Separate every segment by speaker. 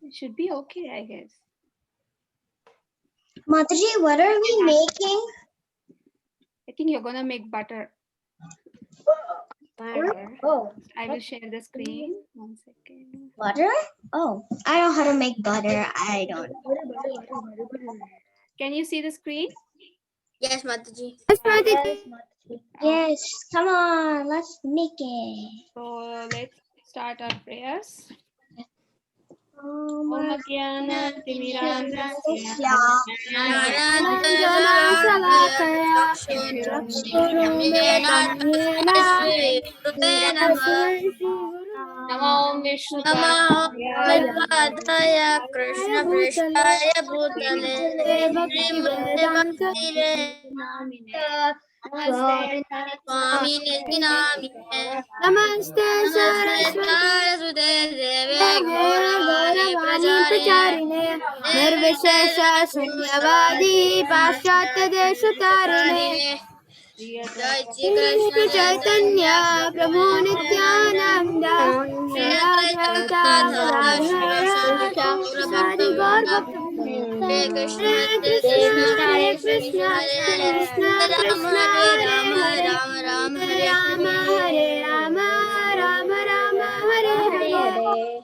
Speaker 1: It should be okay, I guess.
Speaker 2: Mataji, what are we making?
Speaker 1: I think you're gonna make butter. Butter.
Speaker 2: Oh,
Speaker 1: I will share the screen. 1 second.
Speaker 2: butter? Oh, I know how to make butter. I don't.
Speaker 1: Can you see the screen?
Speaker 3: Yes, Mataji.
Speaker 2: Yes, come on, let's make it.
Speaker 1: So let's start our prayers.
Speaker 2: Oh
Speaker 1: Om
Speaker 2: my
Speaker 1: Jnana Timirandasya Namo
Speaker 3: Vishnupadaya Krishna Prishaya Bhutale Srimate Swami Namine
Speaker 4: Namaste
Speaker 3: Saraswate Deve
Speaker 4: Gauravani Pracharine Nirvishesha Shunyavadi Paschatya Deshatarine
Speaker 3: Jai Shri
Speaker 4: Krishna
Speaker 3: Krishna
Speaker 4: Chaitanya Prabhu Nityananda Shri Advaita Gadadhara Sari Gaur Bhakta
Speaker 3: Krishna
Speaker 4: Hare Krishna Krishna Krishna Hare Hare Hare Rama Hare Rama Rama Rama Hare Hare.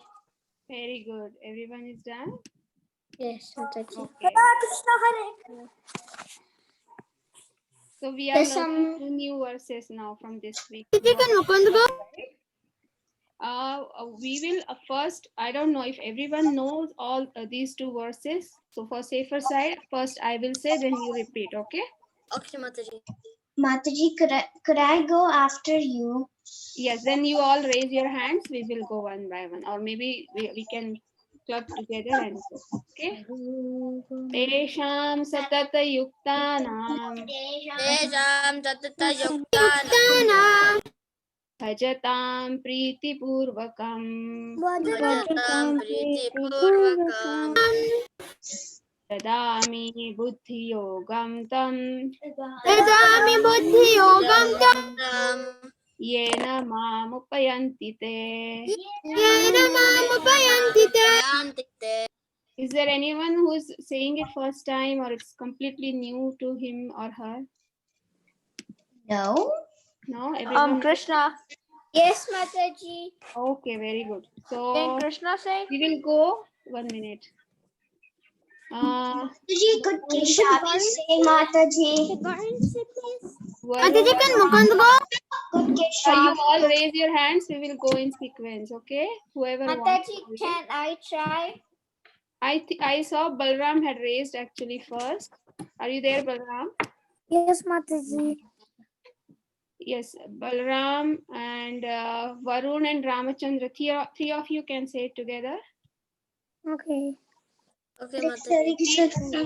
Speaker 1: Very good. Everyone is done?
Speaker 2: Yes, Mataji.
Speaker 1: Okay. So we are learning 2 new verses now from this week. We will first, I don't know if everyone knows all these 2 verses. So for safer side, first I will say, then you repeat, okay?
Speaker 3: Okay, Mataji.
Speaker 2: Mataji, could I go after you?
Speaker 1: Yes, then you all raise your hands. We will go one by one, or maybe we can club together and go. Okay. Tesham satata yuktanam
Speaker 3: Tejam Tatata Yuktana
Speaker 1: bhajatam priti purvakam
Speaker 3: Bhajatam Priti Purvakam
Speaker 1: dadami buddhi yogam tam
Speaker 4: Dadami buddhi yogam tam
Speaker 1: yena mamupayanti te.
Speaker 4: yena mamupayanti te.
Speaker 1: Is there anyone who's saying it first time or it's completely new to him or her?
Speaker 2: No.
Speaker 1: No, everyone.
Speaker 4: Krishna.
Speaker 3: Yes, Mataji.
Speaker 1: Okay, very good.
Speaker 4: Can
Speaker 1: So
Speaker 4: Krishna say?
Speaker 1: we will go 1 minute.
Speaker 2: Mataji, could Keshavi say Mataji?
Speaker 4: Mataji, can Mukund go?
Speaker 2: Could
Speaker 1: You
Speaker 2: Keshavi?
Speaker 1: all raise your hands. We will go in sequence. Okay, whoever wants.
Speaker 3: Mataji, can I try?
Speaker 1: I saw Balram had raised actually first. Are you there, Balram?
Speaker 3: Yes, Mataji.
Speaker 1: Yes, Balram and Varun and Ramachandra. Three of you can say it together.
Speaker 3: Okay. Okay,
Speaker 2: Hare
Speaker 3: Mataji.
Speaker 2: Krishna.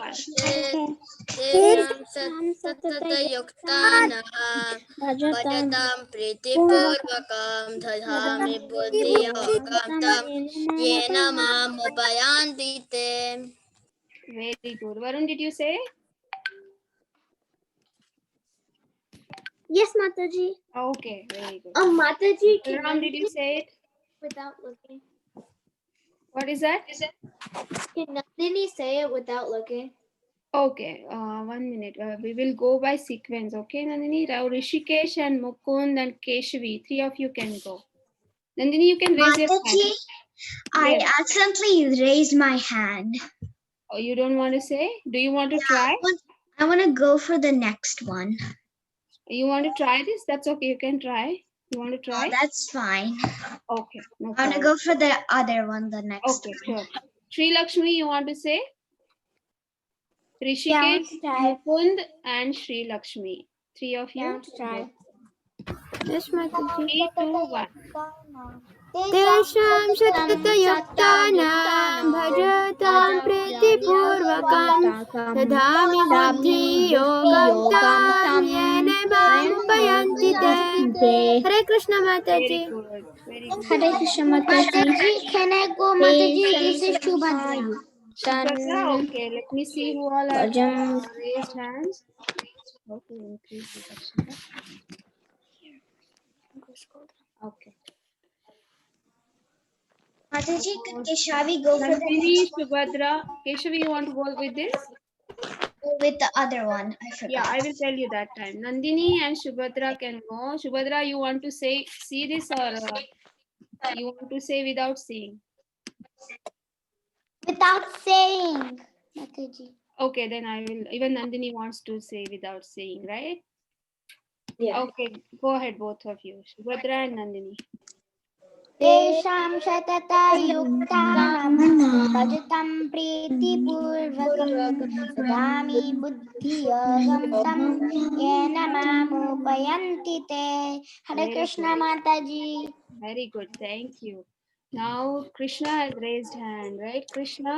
Speaker 3: Tejam Tatata Yuktana Bhajatam Priti Purvakam Dadhami Buddhi Yogam Tam Yena Mamupayanti Te.
Speaker 1: Very good. Varun, did you say?
Speaker 3: Yes, Mataji.
Speaker 1: Okay, very good.
Speaker 3: Mataji,
Speaker 1: Balram, did you say it?
Speaker 3: without looking?
Speaker 1: What is that?
Speaker 3: Can Nandini say it without looking?
Speaker 1: Okay, 1 minute. We will go by sequence. Okay, Nandini, Rishikesh and Mukund and Keshavi. 3 of you can go. Nandini, you can raise your hand.
Speaker 2: Mataji, I
Speaker 1: Yes.
Speaker 2: accidentally raised my hand.
Speaker 1: Oh, you don't want to say? Do you want to try?
Speaker 2: I want to go for the next one.
Speaker 1: You want to try this? That's okay. You can try. You want to
Speaker 2: Oh,
Speaker 1: try?
Speaker 2: that's fine.
Speaker 1: Okay, no
Speaker 2: I want to
Speaker 1: problem.
Speaker 2: go for the other one, the next
Speaker 1: Okay,
Speaker 2: one.
Speaker 1: sure. Sri Lakshmi, you want to say?
Speaker 3: Yeah, I
Speaker 1: Rishikesh,
Speaker 3: want to try.
Speaker 1: Mukund, and Sri Lakshmi. 3 of
Speaker 3: Yeah, I
Speaker 1: you.
Speaker 3: want to try.
Speaker 4: Yes, Mataji.
Speaker 1: 3, 2, 1.
Speaker 4: Tesham Shatata Yuktana Bhajatam Priti Purvakam Dadhami Buddhi Yogam Tam Yene Mamupayanti Te. Hare Krishna
Speaker 1: Very
Speaker 4: Mataji.
Speaker 1: good. Very good.
Speaker 3: Hare Krishna, Mataji. Can I go, Mataji? This is Shubhadra.
Speaker 1: Subhadra, okay, let me see who all are raised hands. How to increase the section? Okay.
Speaker 2: Mataji, shall we go for the
Speaker 1: Nandini,
Speaker 2: next one?
Speaker 1: Subhadra, Keshavi, you want to go with this?
Speaker 2: Or with the other one? I forgot.
Speaker 1: Yeah, I will tell you that time. Nandini and Subhadra can go. Subhadra, you want to say see this or you want to say without seeing?
Speaker 3: Without saying. Mataji.
Speaker 1: Okay, then I will. Even Nandini wants to say without saying, right?
Speaker 2: Yeah.
Speaker 1: Okay, go ahead, both of you. Subhadra and Nandini.
Speaker 3: तेषां शततयुक्तानां भजतं प्रीतिपूर्वकं ददामि बुद्धियोगं तं येन मामुपयन्ति ते. Hare
Speaker 1: Very
Speaker 3: Krishna
Speaker 1: good.
Speaker 3: Mataji.
Speaker 1: Very good. Thank you. Now Krishna has raised hand, right? Krishna.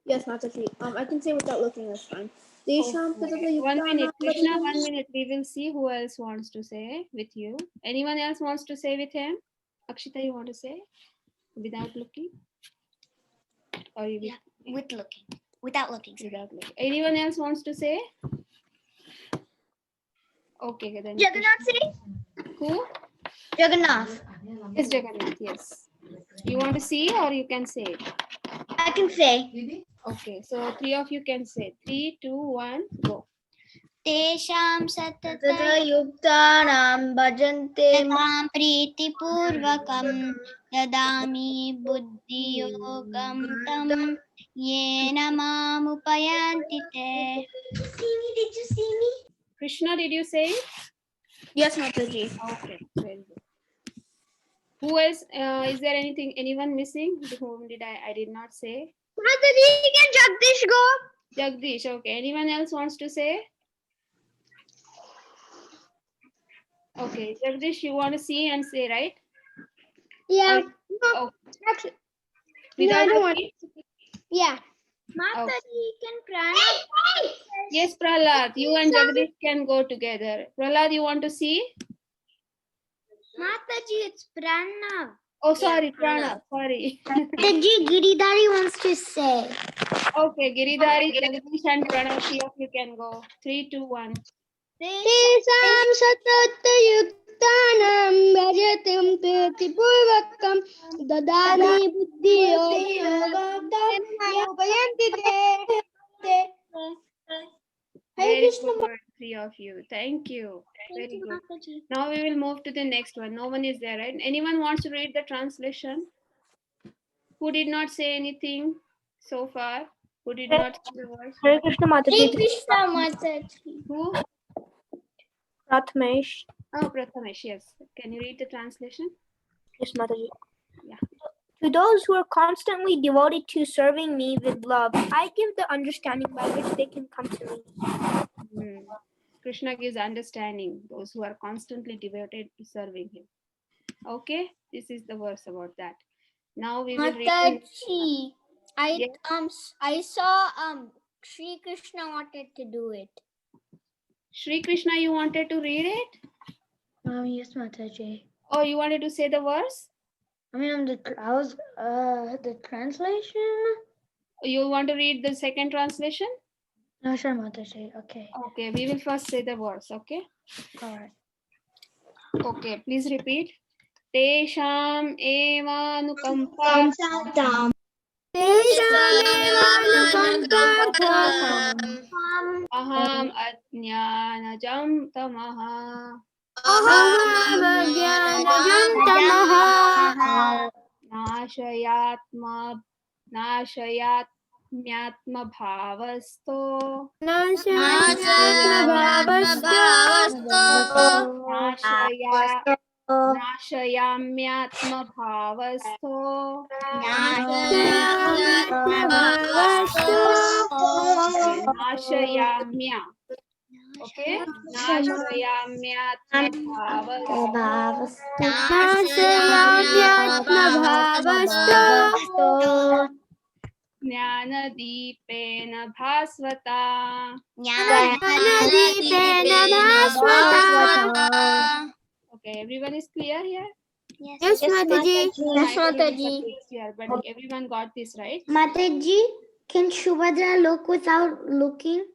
Speaker 4: Yes, Mataji. I can say without looking this time.
Speaker 1: Okay. 1 minute, Krishna. 1 minute. We will see who else wants to say with you. Anyone else wants to say with him? Akshita, you want to say without looking, or you
Speaker 2: Yeah. With looking. Without looking. Sorry.
Speaker 1: without looking? Anyone else wants to say? Okay, then.
Speaker 2: Jagannath say?
Speaker 1: Who?
Speaker 2: Jagannath.
Speaker 1: Yes, Jagannath. Yes. You want to see or you can say?
Speaker 2: I can say.
Speaker 1: Okay, so 3 of you can say. 3, 2, 1, go.
Speaker 3: तेषां
Speaker 2: ततयुक्तानां भजन्ते
Speaker 3: मां प्रीतिपूर्वकं ददामि बुद्धियोगं तं येन मामुपयन्ति ते.
Speaker 2: Did you see me?
Speaker 1: Krishna, did you say it?
Speaker 4: Yes, Mataji.
Speaker 1: Okay, very good. Who else? Is there anyone missing? Whom did I did not say?
Speaker 2: Mataji, can Jagdish go?
Speaker 1: Jagdish, okay. Anyone else wants to say? Okay, Jagdish, you want to see and say, right?
Speaker 3: Yeah.
Speaker 1: Oh,
Speaker 3: Actually,
Speaker 1: without
Speaker 3: I don't want
Speaker 1: looking?
Speaker 3: Yeah.
Speaker 1: Mataji,
Speaker 3: can Pranab.
Speaker 1: Yes, Prahlad, you and Jagdish can go together. Prahlad, you want to see?
Speaker 3: Mataji, it's Pranav.
Speaker 1: Oh, sorry, Pranav, sorry.
Speaker 3: Mataji, Giridhari wants to say.
Speaker 1: Okay, Giridhari, Jagdish and Pranav, 3 of you can go. 3, 2, 1.
Speaker 3: तेषां सततयुक्तानां भजतं प्रीतिपूर्वकं ददामि बुद्धियोगं तं उपयन्ति ते.
Speaker 1: Very good, 3 of you. Thank you. Very good. Now we will move to the next one. No one is there, right? Anyone wants to read the translation? Who did not say anything so far? Who did not say the words?
Speaker 4: Hare Krishna Mataji.
Speaker 3: Krishna Mataji.
Speaker 1: Who?
Speaker 4: Prathamesh.
Speaker 1: Oh, Prathamesh, yes. Can you read the translation?
Speaker 4: Yes, Mataji.
Speaker 1: Yeah.
Speaker 4: To those who are constantly devoted to serving me with love, I give the understanding by which they can come to me.
Speaker 1: Krishna gives understanding those who are constantly devoted to serving him. Okay, this is the verse about that. Now we will read.
Speaker 3: Mataji,
Speaker 1: Yes.
Speaker 3: I saw Sri Krishna wanted to do it.
Speaker 1: Shri Krishna, you wanted to read it?
Speaker 2: Yes, Mataji.
Speaker 1: Oh, you wanted to say the verse?
Speaker 2: I mean, the translation.
Speaker 1: You want to read the second translation?
Speaker 2: No, sure, Mataji. Okay.
Speaker 1: Okay, we will first say the verse, okay?
Speaker 2: All right.
Speaker 1: Okay, please repeat. Tesham evanukampam aham ajnanajam tamaha नाशयात्म्यात्म भावस्तो नाशयाम्यात्म भावस्तो नाशयाम्या okay नाशयाम्यात्म भावस्तो ज्ञानदीपेन भास्वता okay everyone is clear here
Speaker 3: Yes, Mataji. Yes, Mataji.
Speaker 1: Clear, but everyone got this right
Speaker 3: Mataji, can Shubhadra look without looking?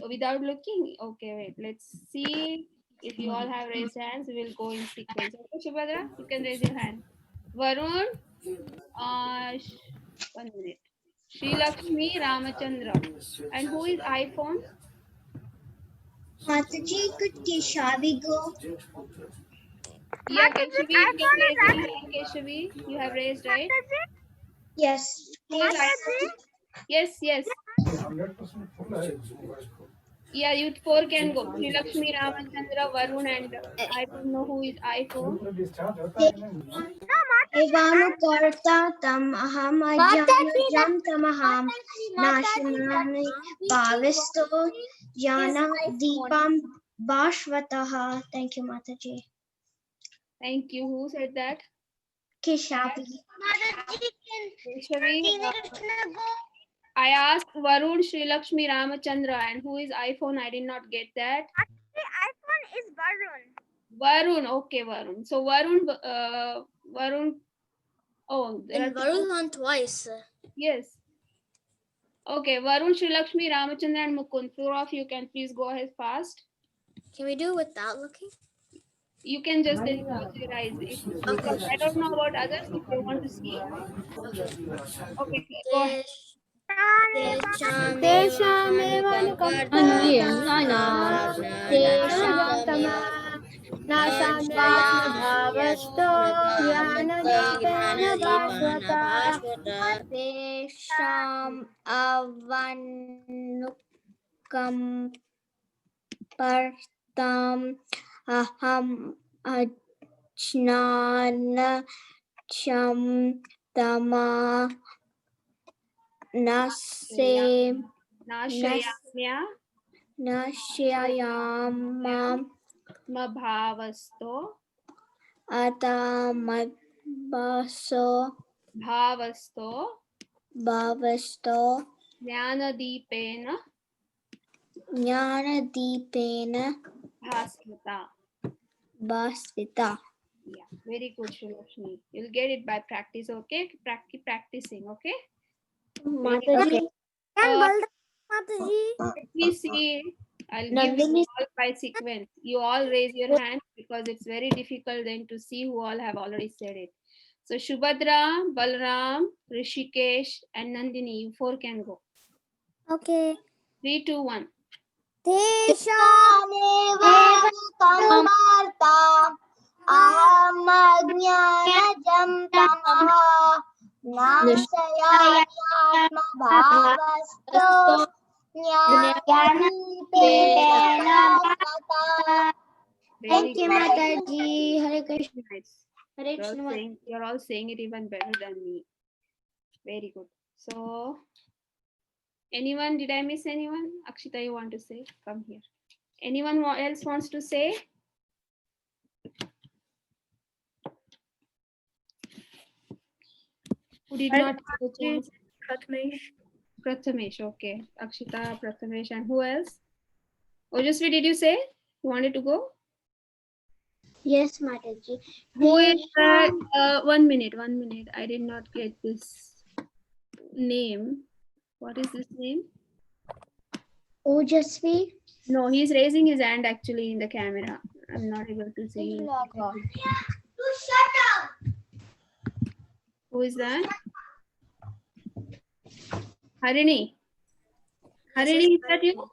Speaker 1: without looking okay wait let's see if you all have raised hands we will go in sequence okay Shubhadra you can raise your hand Varun One minute. Sri Lakshmi Ramachandra. And who is iPhone?
Speaker 2: Mataji, could Keshavi go?
Speaker 1: Yeah, Keshavi, you can raise your hand, Keshavi. You have raised, right?
Speaker 2: Yes,
Speaker 1: Who is
Speaker 2: please.
Speaker 1: iPhone? Yes, yes. Yeah, you four can go. Sri Lakshmi Ramachandra, Varun, and I don't know who is iPhone.
Speaker 2: Evanukarta tam aham ajnanam tamaham nashinami bhavisto jnana deepam bhashvataha. Thank you, Mataji.
Speaker 1: Thank you. Who said that?
Speaker 2: Keshavi.
Speaker 1: Keshavi. I asked Varun, Sri Lakshmi Ramachandra, and who is iPhone? I did not get that.
Speaker 4: iPhone is Varun.
Speaker 1: Varun, okay, Varun. So Varun. Oh, there are
Speaker 3: Varun won twice.
Speaker 1: yes. Okay, Varun, Sri Lakshmi, Ramachandra, and Mukund. Four of you can please go ahead fast.
Speaker 3: Can we do it without looking?
Speaker 1: You can just close your eyes. Because I don't know about others if they want to see. Okay, go ahead.
Speaker 3: Tesham avanukam partam aham ajnana cham tama nase
Speaker 1: Nashayamya
Speaker 3: nashayamam
Speaker 1: mabhavasto
Speaker 3: atamabaso
Speaker 1: bhavasto
Speaker 3: bhavasto
Speaker 1: jnanadipena
Speaker 3: jnanadipena
Speaker 1: bhasvata.
Speaker 3: bhasvita.
Speaker 1: Yeah, very good, Sri Lakshmi. You'll get it by practice, okay? Keep practicing, okay?
Speaker 3: Mataji.
Speaker 1: Let me see. I'll give you all by sequence. You all raise your hand because it's very difficult then to see who all have already said it. So Shubhadra, Balram, Rishikesh, and Nandini, you four can go.
Speaker 3: Okay.
Speaker 1: 3, 2, 1.
Speaker 3: Teshamevanukampartam ahamajnanajam tamaha nashayatmabhavasto jnanadipena bhasvata. Thank you, Mataji. Hare Krishna.
Speaker 1: Nice.
Speaker 3: Hare Krishna.
Speaker 1: You're all saying it even better than me. Very good. So, anyone, did I miss anyone? Akshita, you want to say? Come here. Anyone else wants to say? Who did not get a chance? Prathamesh, okay. Akshita, Prathamesh, and who else? Ojasvi, did you say? You wanted to go?
Speaker 3: Yes, Mataji.
Speaker 1: Who is that? 1 minute. I did not get this name. What is this name?
Speaker 3: Ojasvi.
Speaker 1: No, he's raising his hand actually in the camera. I'm not able to see. Who is that? Harini. Harini, is that you?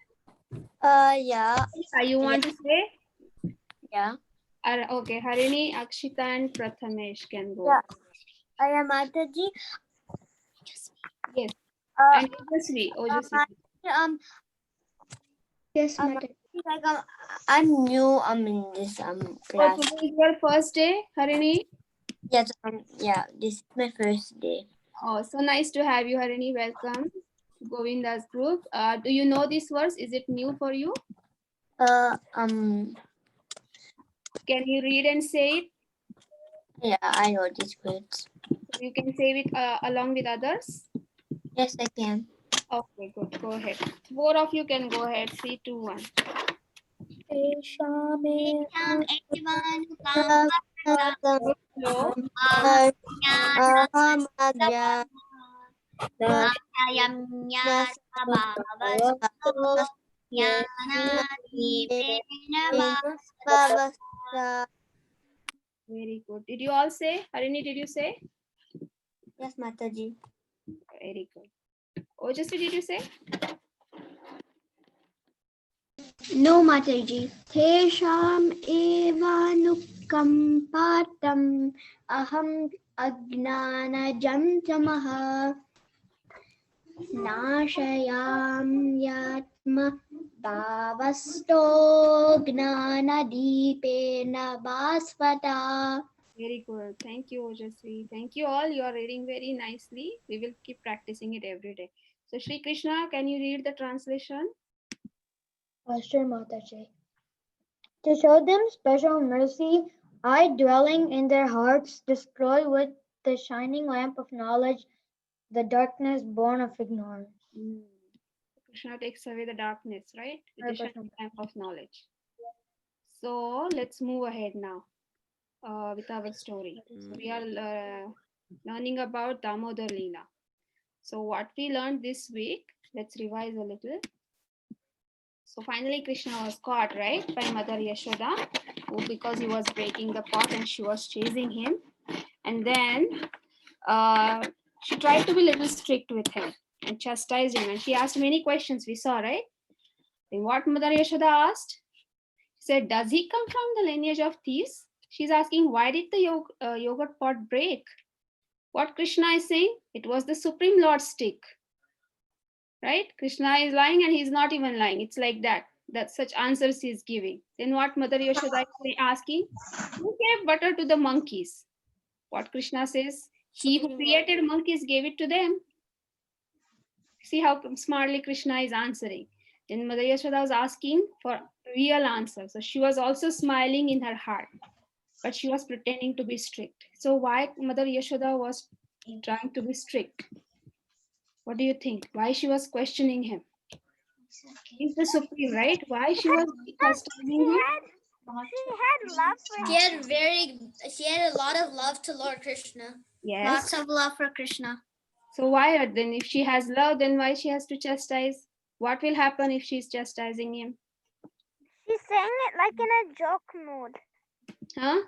Speaker 3: Yeah.
Speaker 1: You want to say?
Speaker 3: Yeah.
Speaker 1: Okay, Harini, Akshita, and Prathamesh can go.
Speaker 3: Yeah. I am Mataji.
Speaker 1: Yes. And Ojasvi.
Speaker 3: Yes, Mataji. I'm new. I'm in this class.
Speaker 1: So today is your first day, Harini?
Speaker 3: Yes. Yeah. This is my first day.
Speaker 1: Oh, so nice to have you, Harini. Welcome to Govinda's group. Do you know this verse? Is it new for you? Can you read and say it?
Speaker 3: Yeah, I know this words.
Speaker 1: You can say it along with others?
Speaker 3: Yes, I can.
Speaker 1: Okay, good. Go ahead. 4 of you can go ahead. 3, 2, 1. Very good. Did you all say? Harini, did you say?
Speaker 3: Yes, Mataji.
Speaker 1: Very good. Ojasvi, did you say?
Speaker 3: No, Mataji. Tesham evanukampatam aham agnanajam tamaha nashayam yatma bhavasto gnanadipena basvata.
Speaker 1: Very good. Thank you, Ojasvi. Thank you all. You are reading very nicely. We will keep practicing it every day. So, Shri Krishna, can you read the translation?
Speaker 3: Sure, Mataji. To show them special mercy, I, dwelling in their hearts, destroy with the shining lamp of knowledge the darkness born of ignorance.
Speaker 1: Krishna takes away the darkness, right? With the shining lamp of knowledge. So, let's move ahead now with our story. So, we are learning about Damodar Leela. So, what we learned this week, let's revise a little. So finally, Krishna was caught, right, by Mother Yashoda, because he was breaking the pot and she was chasing him. And then she tried to be a little strict with him and chastised him. And she asked many questions, we saw, right? Then what Mother Yashoda asked? She said, does he come from the lineage of thieves? She's asking, why did the yogurt pot break? What Krishna is saying? It was the Supreme Lord's stick. Right? Krishna is lying and he's not even lying. It's like that. That's such answers he's giving. Then what Mother Yashoda is asking? Who gave butter to the monkeys? What Krishna says? He who created monkeys gave it to them. See how smartly Krishna is answering. Then Mother Yashoda was asking for real answers. So she was also smiling in her heart, but she was pretending to be strict. So why Mother Yashoda was trying to be strict? What do you think? Why she was questioning him? He's the supreme, right? Why she was chastising him?
Speaker 4: She had love for him.
Speaker 3: She had a lot of love to Lord Krishna.
Speaker 1: Yes.
Speaker 3: Lots of love for Krishna.
Speaker 1: So why then, if she has love, then why she has to chastise? What will happen if she's chastising him?
Speaker 4: She's saying it like in a joke mood.
Speaker 1: Huh?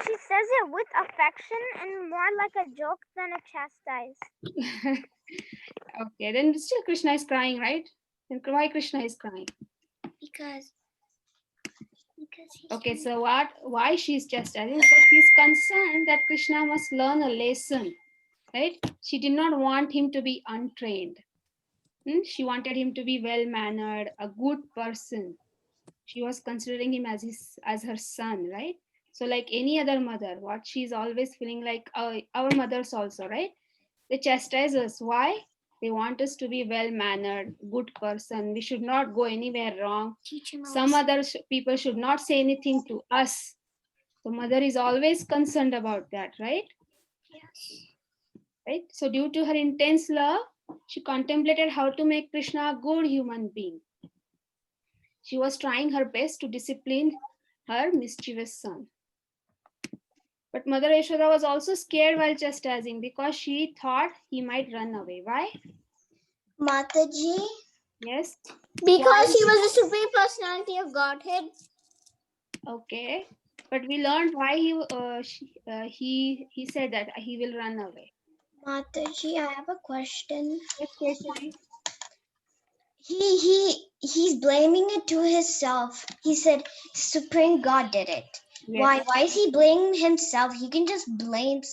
Speaker 4: She says it with affection and more like a joke than a chastise.
Speaker 1: Okay, then still Krishna is crying, right? Then why Krishna is crying?
Speaker 3: Because
Speaker 1: Okay, so why she's chastising? Because she's concerned that Krishna must learn a lesson, right? She did not want him to be untrained. She wanted him to be well-mannered, a good person. She was considering him as her son, right? So like any other mother, what she's always feeling like our mothers also, right? They chastise us. Why? They want us to be well-mannered, good person. We should not go anywhere wrong. Some other people should not say anything to us. So mother is always concerned about that, right?
Speaker 3: Yes.
Speaker 1: Right? So due to her intense love, she contemplated how to make Krishna a good human being. She was trying her best to discipline her mischievous son. But Mother Yashoda was also scared while chastising because she thought he might run away. Why?
Speaker 2: Mataji,
Speaker 1: Yes.
Speaker 3: Because he was the Supreme Personality of Godhead.
Speaker 1: Okay. But we learned why he said that he will run away.
Speaker 2: Mataji, I have a question.
Speaker 1: Yes, Keshari.
Speaker 2: He's blaming it to himself. He said Supreme God did it.
Speaker 1: Yes.
Speaker 2: Why is he blaming himself? He can just blame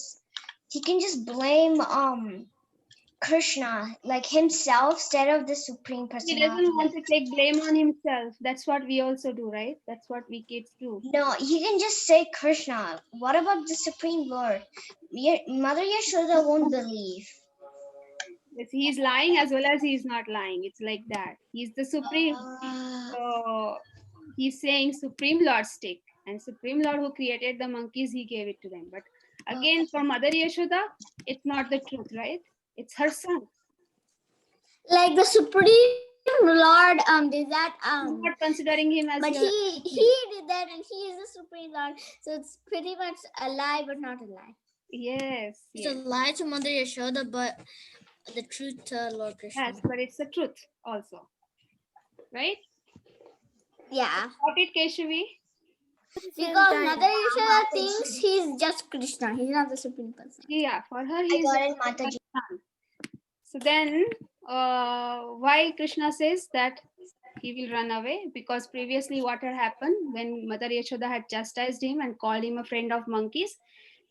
Speaker 2: Krishna, like himself, instead of the Supreme
Speaker 1: He
Speaker 2: Personality.
Speaker 1: doesn't want to take blame on himself. That's what we also do, right? That's what we kids do.
Speaker 2: No, he can just say Krishna. What about the Supreme Lord? Mother Yashoda won't believe.
Speaker 1: Yes, he's lying as well as he's not lying. It's like that. He's the supreme. So he's saying Supreme Lord stick, and Supreme Lord who created the monkeys, he gave it to them. But again, for Mother Yashoda, it's not the truth, right? It's her son.
Speaker 3: Like the Supreme Lord did that
Speaker 1: I'm not considering him as
Speaker 3: but
Speaker 1: your
Speaker 3: he did that and he is the Supreme Lord. So it's pretty much a lie but not a lie.
Speaker 1: Yes.
Speaker 3: It's a lie to Mother Yashoda but the truth to Lord Krishna.
Speaker 1: Yes, but it's the truth also. Right?
Speaker 3: Yeah.
Speaker 1: Got it, Keshavi?
Speaker 5: Because Mother Yashoda thinks he's just Krishna. He's not the supreme person.
Speaker 1: Yeah, for her
Speaker 2: I
Speaker 1: he is
Speaker 2: got it, Mataji.
Speaker 1: son. So then, why Krishna says that he will run away? Because previously what had happened when Mother Yashoda had chastised him and called him a friend of monkeys,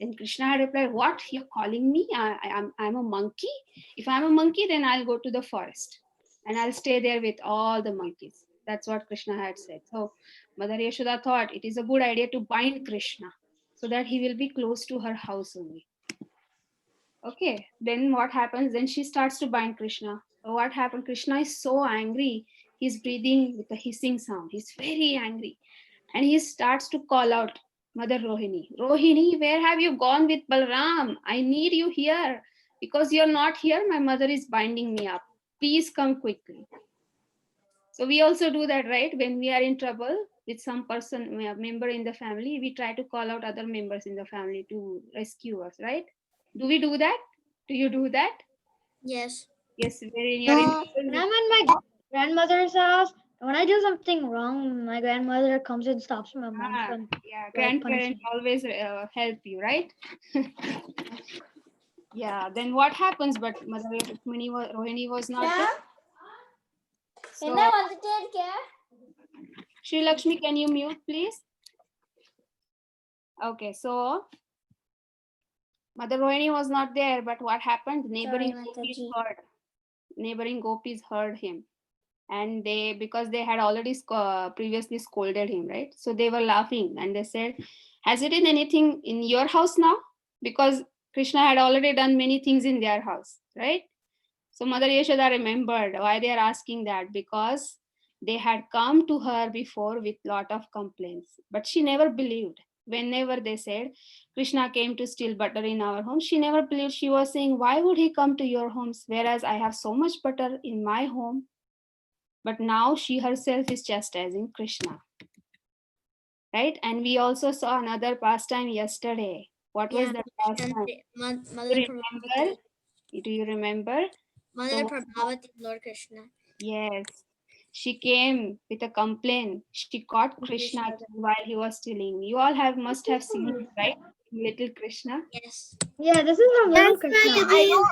Speaker 1: then Krishna had replied, "What? You're calling me? I'm a monkey? If I'm a monkey, then I'll go to the forest and I'll stay there with all the monkeys." That's what Krishna had said. So Mother Yashoda thought it is a good idea to bind Krishna so that he will be close to her house only. Okay, then what happens? Then she starts to bind Krishna. So what happened? Krishna is so angry. He's breathing with a hissing sound. He's very angry. And he starts to call out Mother Rohini. Rohini, where have you gone with Balram? I need you here. Because you're not here, my mother is binding me up. Please come quickly. So we also do that, right? When we are in trouble with some person, member in the family, we try to call out other members in the family to rescue us, right? Do we do that? Do you do that?
Speaker 5: Yes.
Speaker 1: Yes, very
Speaker 3: No, when I'm in my grandmother's house, when I do something wrong, my grandmother comes and stops my mom from
Speaker 1: yeah,
Speaker 3: punishing
Speaker 1: grandparents
Speaker 3: me.
Speaker 1: always help you, right? Yeah, then what happens? But Mother Rohini was not there. So,
Speaker 5: want to take care?
Speaker 1: Sri Lakshmi, can you mute, please? Okay, so Mother Rohini was not there, but what happened? Neighboring gopis
Speaker 5: Mataji.
Speaker 1: heard. Neighboring gopis heard him, and they, because they had already previously scolded him, right? So they were laughing and they said, "Has it been anything in your house now?" Because Krishna had already done many things in their house, right? So Mother Yashoda remembered why they are asking that, because they had come to her before with lot of complaints, but she never believed. Whenever they said Krishna came to steal butter in our home, she never believed. She was saying, "Why would he come to your homes, whereas I have so much butter in my home?" But now she herself is chastising Krishna, right? And we also saw another pastime yesterday. What was that pastime?
Speaker 5: Mother
Speaker 1: Remember? Do you remember?
Speaker 5: Mother Prabhavati, Lord Krishna.
Speaker 1: Yes. She came with a complaint. She caught Krishna while he was stealing. You all must have seen it, right? Little Krishna.
Speaker 5: Yes.
Speaker 3: Yeah, this is from little Krishna.
Speaker 2: I don't,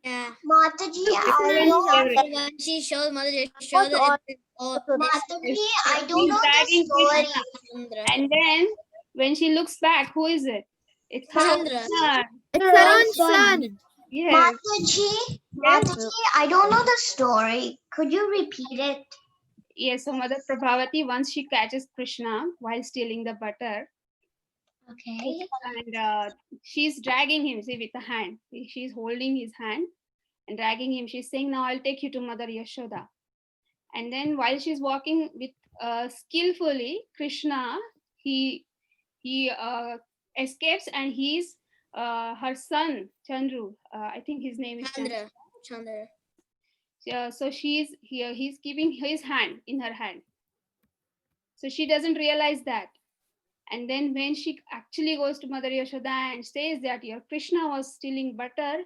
Speaker 5: Yeah.
Speaker 2: Mataji,
Speaker 1: Everyone's favorite.
Speaker 5: When she showed Mother Yashoda,
Speaker 2: Mataji, I don't
Speaker 1: She's
Speaker 2: know the
Speaker 1: dragging
Speaker 2: story.
Speaker 1: Krishna.
Speaker 5: Chandra.
Speaker 1: And then when she looks back, who is it? It's her own
Speaker 5: Chandra.
Speaker 1: son.
Speaker 3: It's her own son.
Speaker 1: Yes.
Speaker 2: Mataji,
Speaker 1: Yes.
Speaker 2: Mataji, I don't know the story. Could you repeat it?
Speaker 1: Yes. So Mother Prabhavati, once she catches Krishna while stealing the butter,
Speaker 2: Okay.
Speaker 1: and she's dragging him, see, with a hand. She's holding his hand and dragging him. She's saying, "Now I'll take you to Mother Yashoda." And then while she's walking with skillfully, Krishna, he escapes, and he's her son Chandru. I think his name is Chandru.
Speaker 5: Chandra.
Speaker 1: So he's keeping his hand in her hand. So she doesn't realize that. And then when she actually goes to Mother Yashoda and says that your Krishna was stealing butter,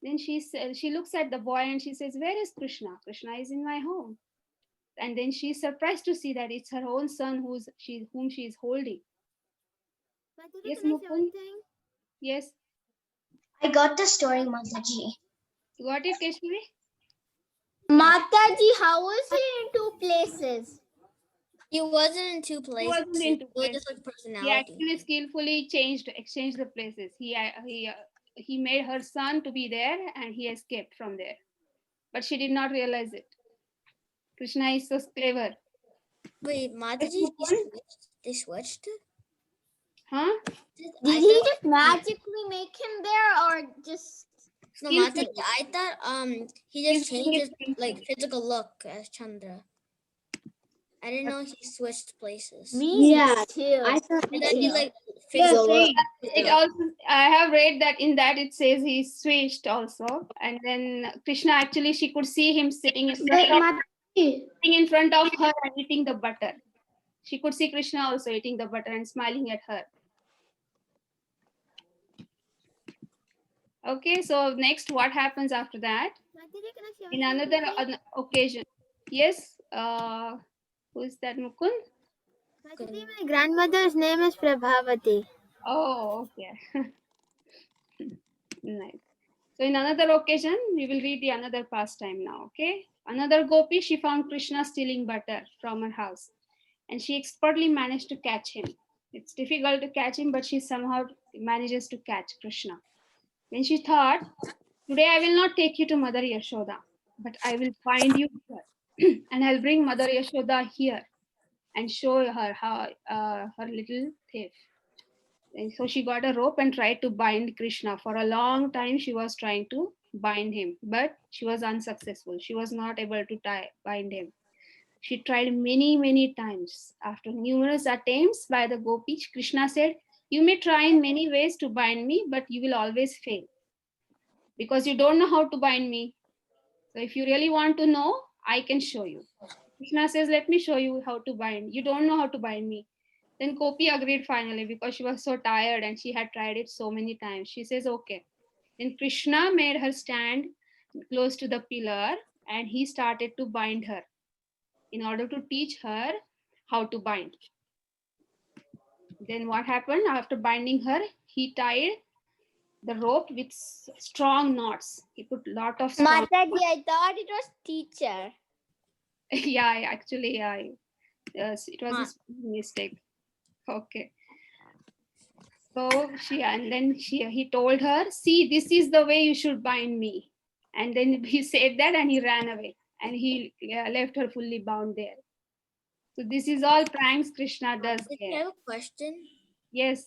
Speaker 1: then she looks at the boy and she says, "Where is Krishna? Krishna is in my home." And then she's surprised to see that it's her own son whom she is holding. Yes, Mukund? Yes.
Speaker 2: I got the story, Mataji.
Speaker 1: You got it, Keshri?
Speaker 5: Mataji, how was he in two places? He wasn't in two places.
Speaker 1: wasn't in two
Speaker 5: It was just like
Speaker 1: He
Speaker 5: personality.
Speaker 1: actually skillfully exchanged the places. He made her son to be there and he escaped from there. But she did not realize it. Krishna is so clever.
Speaker 5: Wait, Mataji, they switched?
Speaker 1: Huh?
Speaker 5: Did he just magically make him there, or just? No, Mataji, I thought he just changed his like physical look as Chandra. I didn't know he switched places.
Speaker 3: Me too.
Speaker 5: I thought
Speaker 3: Me
Speaker 5: he
Speaker 3: too.
Speaker 5: like
Speaker 3: Yeah,
Speaker 5: physical look.
Speaker 3: same.
Speaker 1: It also, I have read that in that it says he switched also. And then Krishna actually, she could see him sitting in front of her and eating the butter. She could see Krishna also eating the butter and smiling at her. Okay, so next, what happens after that? In another occasion. Yes, who is that, Mukund?
Speaker 3: Actually, my grandmother's name is Prabhavati.
Speaker 1: Oh, okay. Nice. So in another occasion, we will read the another pastime now, okay? Another gopi, she found Krishna stealing butter from her house and she expertly managed to catch him. It's difficult to catch him, but she somehow manages to catch Krishna. Then she thought, today I will not take you to Mother Yashoda, but I will find you here and I'll bring Mother Yashoda here and show her how her little thief. And so she got a rope and tried to bind Krishna. For a long time, she was trying to bind him, but she was unsuccessful. She was not able to bind him. She tried many, many times. After numerous attempts by the gopis, Krishna said, you may try in many ways to bind me, but you will always fail because you don't know how to bind me. So if you really want to know, I can show you. Krishna says, let me show you how to bind. You don't know how to bind me. Then Gopi agreed finally because she was so tired and she had tried it so many times. She says, okay. Then Krishna made her stand close to the pillar and he started to bind her in order to teach her how to bind. Then what happened after binding her? He tied the rope with strong knots. He put a lot of strong.
Speaker 5: Mataji, I thought it was teacher.
Speaker 1: Yeah, actually, yes, it was a mistake. Okay. So he told her, see, this is the way you should bind me. And then he said that and he ran away and he left her fully bound there. So this is all pranks Krishna does
Speaker 5: I
Speaker 1: there.
Speaker 5: have a question.
Speaker 1: Yes.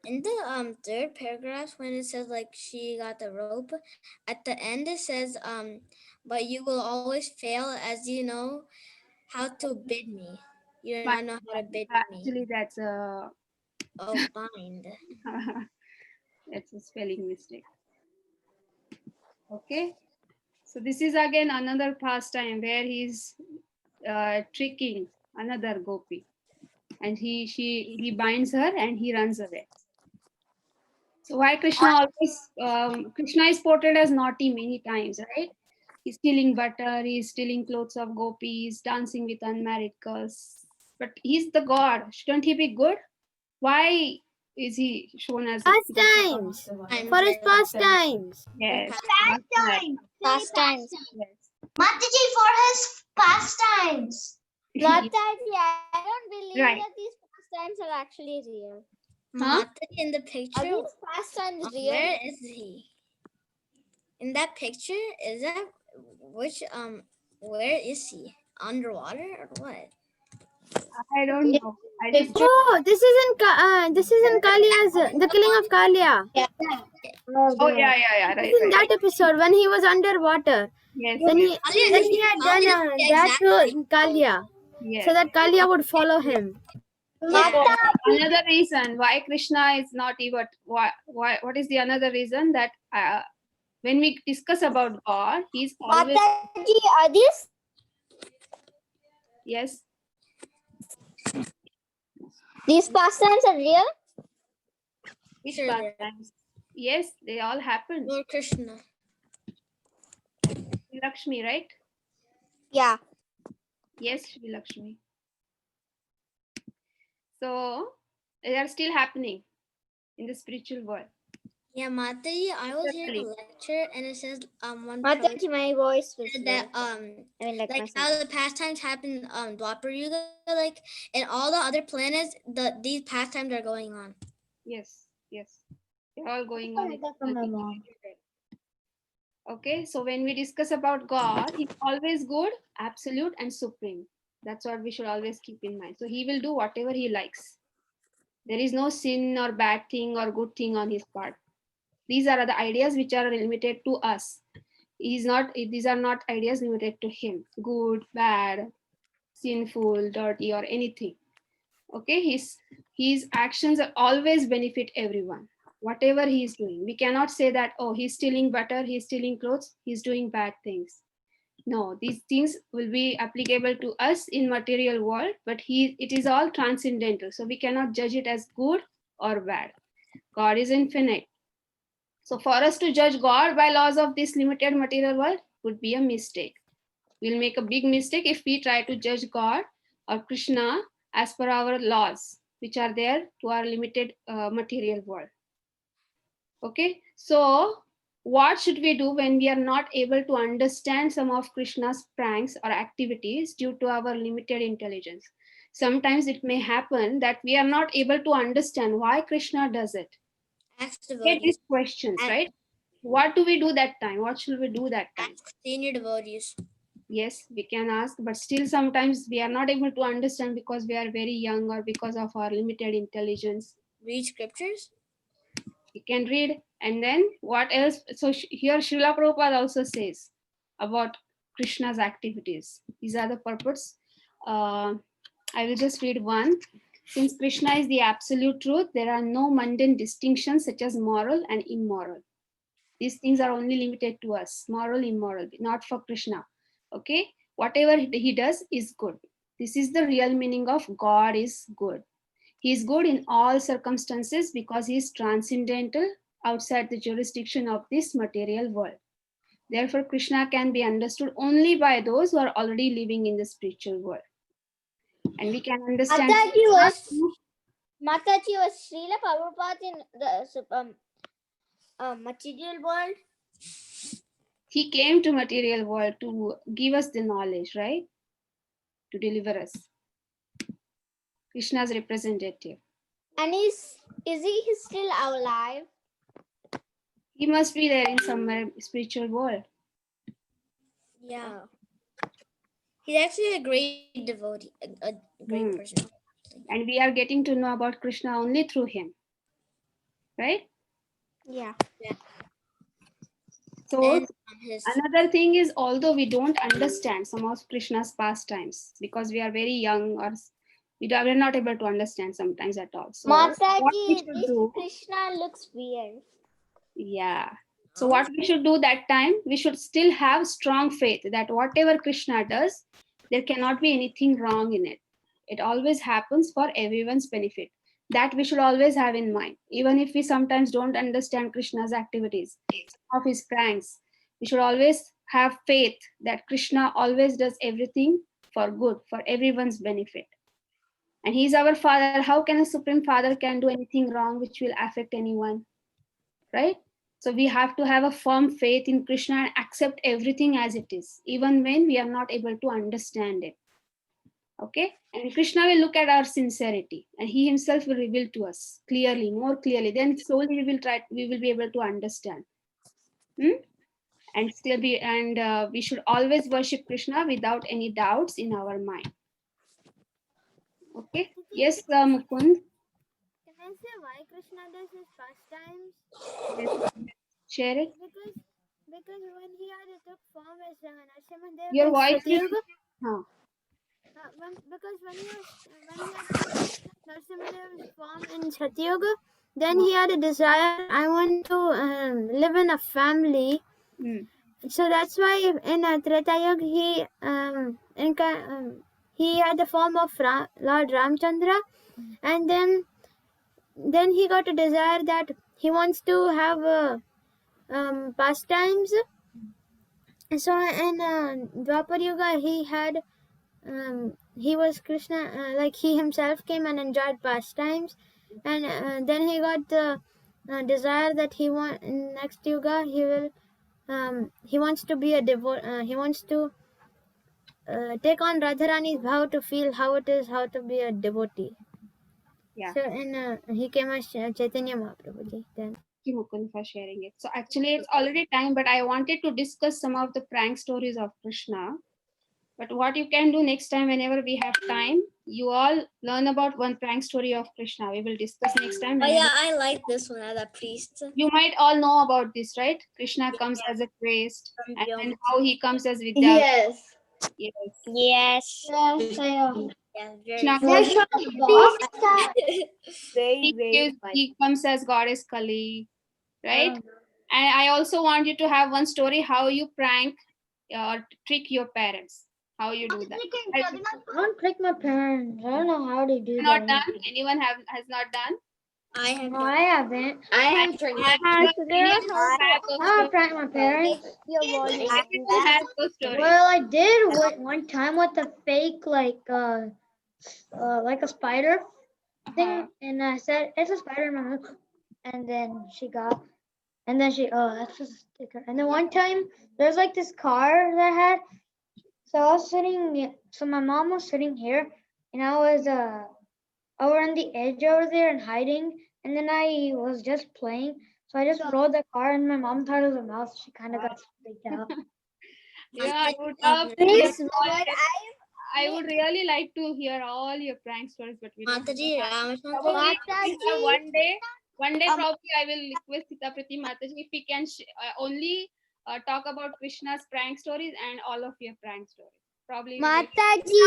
Speaker 5: In the third paragraph, when it says like she got the rope, at the end it says but you will always fail as you know how to bid me. You do not know how to bid me.
Speaker 1: Actually, that's a
Speaker 5: bind.
Speaker 1: that's a spelling mistake. Okay. So this is again another pastime where he's tricking another gopi, and he binds her and he runs away. So why Krishna always Krishna is portrayed as naughty many times, right? He's stealing butter, he's stealing clothes of gopis, dancing with unmarried girls. But he's the god. Shouldn't he be good? Why is he shown as
Speaker 3: Pastimes. For his pastimes.
Speaker 1: Yes.
Speaker 2: Pastimes.
Speaker 1: Yes.
Speaker 2: Mataji for his pastimes.
Speaker 5: Mataji, I don't believe
Speaker 1: Right.
Speaker 5: that these pastimes are actually real.
Speaker 1: Huh?
Speaker 5: Mataji, in the picture, are these pastimes real? Where is he? In that picture, is that where is he? Underwater or what?
Speaker 1: I don't know. I just
Speaker 3: Oh, this is in Kalia's the killing of Kalia.
Speaker 1: oh yeah, right.
Speaker 3: In that episode when he was underwater.
Speaker 1: Yes.
Speaker 3: Then
Speaker 1: Yes.
Speaker 3: he had done that to Kalia,
Speaker 1: Yes.
Speaker 3: so that Kalia would follow him.
Speaker 1: Another reason why Krishna is not even what is the another reason that when we discuss about God, he's always
Speaker 5: Mataji, are these?
Speaker 1: yes.
Speaker 5: These pastimes are real?
Speaker 1: Which
Speaker 5: Sure.
Speaker 1: pastimes? Yes, they all happen.
Speaker 5: Lord Krishna.
Speaker 1: Lakshmi, right?
Speaker 5: Yeah.
Speaker 1: Yes, Shri Lakshmi. So they are still happening in the spiritual world.
Speaker 5: Yeah, Mataji, I was hearing a
Speaker 1: Certainly.
Speaker 5: lecture and it says one
Speaker 2: Mataji,
Speaker 5: person
Speaker 2: my voice was
Speaker 5: said that like how the pastimes happen Dwapar Yuga, like in all the other planets, these pastimes are going on.
Speaker 1: Yes, yes. They're all going on.
Speaker 3: From my mom.
Speaker 1: Okay, so when we discuss about God, he's always good, absolute, and supreme. That's what we should always keep in mind. So he will do whatever he likes. There is no sin or bad thing or good thing on his part. These are the ideas which are limited to us. These are not ideas limited to him. Good, bad, sinful, dirty, or anything. Okay, his actions are always benefit everyone. Whatever he is doing, we cannot say that, oh, he's stealing butter, he's stealing clothes, he's doing bad things. No, these things will be applicable to us in material world, but it is all transcendental. So we cannot judge it as good or bad. God is infinite. So for us to judge God by laws of this limited material world would be a mistake. We'll make a big mistake if we try to judge God or Krishna as per our laws, which are there to our limited material world. Okay, so what should we do when we are not able to understand some of Krishna's pranks or activities due to our limited intelligence? Sometimes it may happen that we are not able to understand why Krishna does it.
Speaker 5: Ask
Speaker 1: Get
Speaker 5: devotees.
Speaker 1: these questions, right? What do we do that time? What should we do that time?
Speaker 5: Ask senior devotees.
Speaker 1: Yes, we can ask, but still sometimes we are not able to understand because we are very young or because of our limited intelligence.
Speaker 5: Read scriptures.
Speaker 1: You can read, and then what else? So here Srila Prabhupada also says about Krishna's activities. These are the purports. I will just read one. Since Krishna is the absolute truth, there are no mundane distinctions such as moral and immoral. These things are only limited to us, moral, immoral, not for Krishna. Okay, whatever he does is good. This is the real meaning of God is good. He is good in all circumstances because he is transcendental, outside the jurisdiction of this material world. Therefore, Krishna can be understood only by those who are already living in the spiritual world. And we can understand.
Speaker 5: Mataji was Srila Prabhupada in the material world.
Speaker 1: He came to material world to give us the knowledge, right? To deliver us. Krishna's representative.
Speaker 5: And is he still alive?
Speaker 1: He must be there in some spiritual world.
Speaker 5: Yeah. He's actually a great devotee, a great person.
Speaker 1: And we are getting to know about Krishna only through him. Right?
Speaker 5: Yeah.
Speaker 1: So another thing is, although we don't understand some of Krishna's pastimes because we are very young or we're not able to understand sometimes at all. So
Speaker 5: Mataji, Krishna looks weird.
Speaker 1: Yeah. So what we should do that time, we should still have strong faith that whatever Krishna does, there cannot be anything wrong in it. It always happens for everyone's benefit. That we should always have in mind. Even if we sometimes don't understand Krishna's activities, of his pranks, we should always have faith that Krishna always does everything for good, for everyone's benefit. And he is our Father. How can a Supreme Father can do anything wrong which will affect anyone? Right? So we have to have a firm faith in Krishna and accept everything as it is, even when we are not able to understand it. Okay? And Krishna will look at our sincerity and he himself will reveal to us clearly, more clearly. Then slowly we will be able to understand. And still we should always worship Krishna without any doubts in our mind. Okay? Yes, Mukund.
Speaker 6: Can I say why Krishna does his pastimes?
Speaker 1: Yes. Share it.
Speaker 6: Because when he had took form as Narasimha
Speaker 1: Your
Speaker 6: Dev
Speaker 1: voice is...
Speaker 6: because when he had Narasimha Dev's form in Satyuga, then he had a desire, I want to live in a family. So that's why in Treta Yuga he had the form of Lord Ramchandra, and then he got a desire that he wants to have pastimes. So in Dwapar Yuga he was Krishna, like he himself came and enjoyed pastimes, and then he got the desire that in next Yuga he wants to be a he wants to take on Radharani's vow to feel how it is to be a devotee.
Speaker 1: Yeah.
Speaker 6: So he came as Chaitanya Mahaprabhuji then.
Speaker 1: Thank you, Mukund, for sharing it. So actually it's already time, but I wanted to discuss some of the prank stories of Krishna. But what you can do next time, whenever we have time, you all learn about one prank story of Krishna. We will discuss next time.
Speaker 5: Oh yeah, I like this one as a priest.
Speaker 1: You might all know about this, right? Krishna comes as a priest, and then how he comes as Vidya.
Speaker 2: Yes.
Speaker 5: Yes.
Speaker 1: Krishna he comes as goddess Kali, right? And I also want you to have one story how you prank or trick your parents. How you do that?
Speaker 3: I don't trick my parents. I don't know how to do that.
Speaker 1: Not done? Anyone has not done?
Speaker 5: I have.
Speaker 3: No, I haven't.
Speaker 2: I have tricked my
Speaker 3: I don't prank my parents.
Speaker 1: Well,
Speaker 3: Well, I did one time with a fake like a spider thing,
Speaker 1: Uh-huh.
Speaker 3: and I said it's a spider, Mama. And then she got, and then she, oh, that's just a sticker. And then one time there's like this car that I had. So I was sitting, so my mom was sitting here, and I was over on the edge over there and hiding. And then I was just playing. So I just rolled the car, and my mom thought it was a mouse. She kind of got freaked out.
Speaker 1: Yeah, I would
Speaker 5: Um,
Speaker 1: love to hear
Speaker 5: Yes,
Speaker 1: all I would really like to hear all your prank stories, but we don't have
Speaker 5: Mataji,
Speaker 1: time. Probably one day probably I will request Sitaprati Mataji if we can only talk about Krishna's prank stories and all of your prank stories. Probably we will
Speaker 6: Mataji,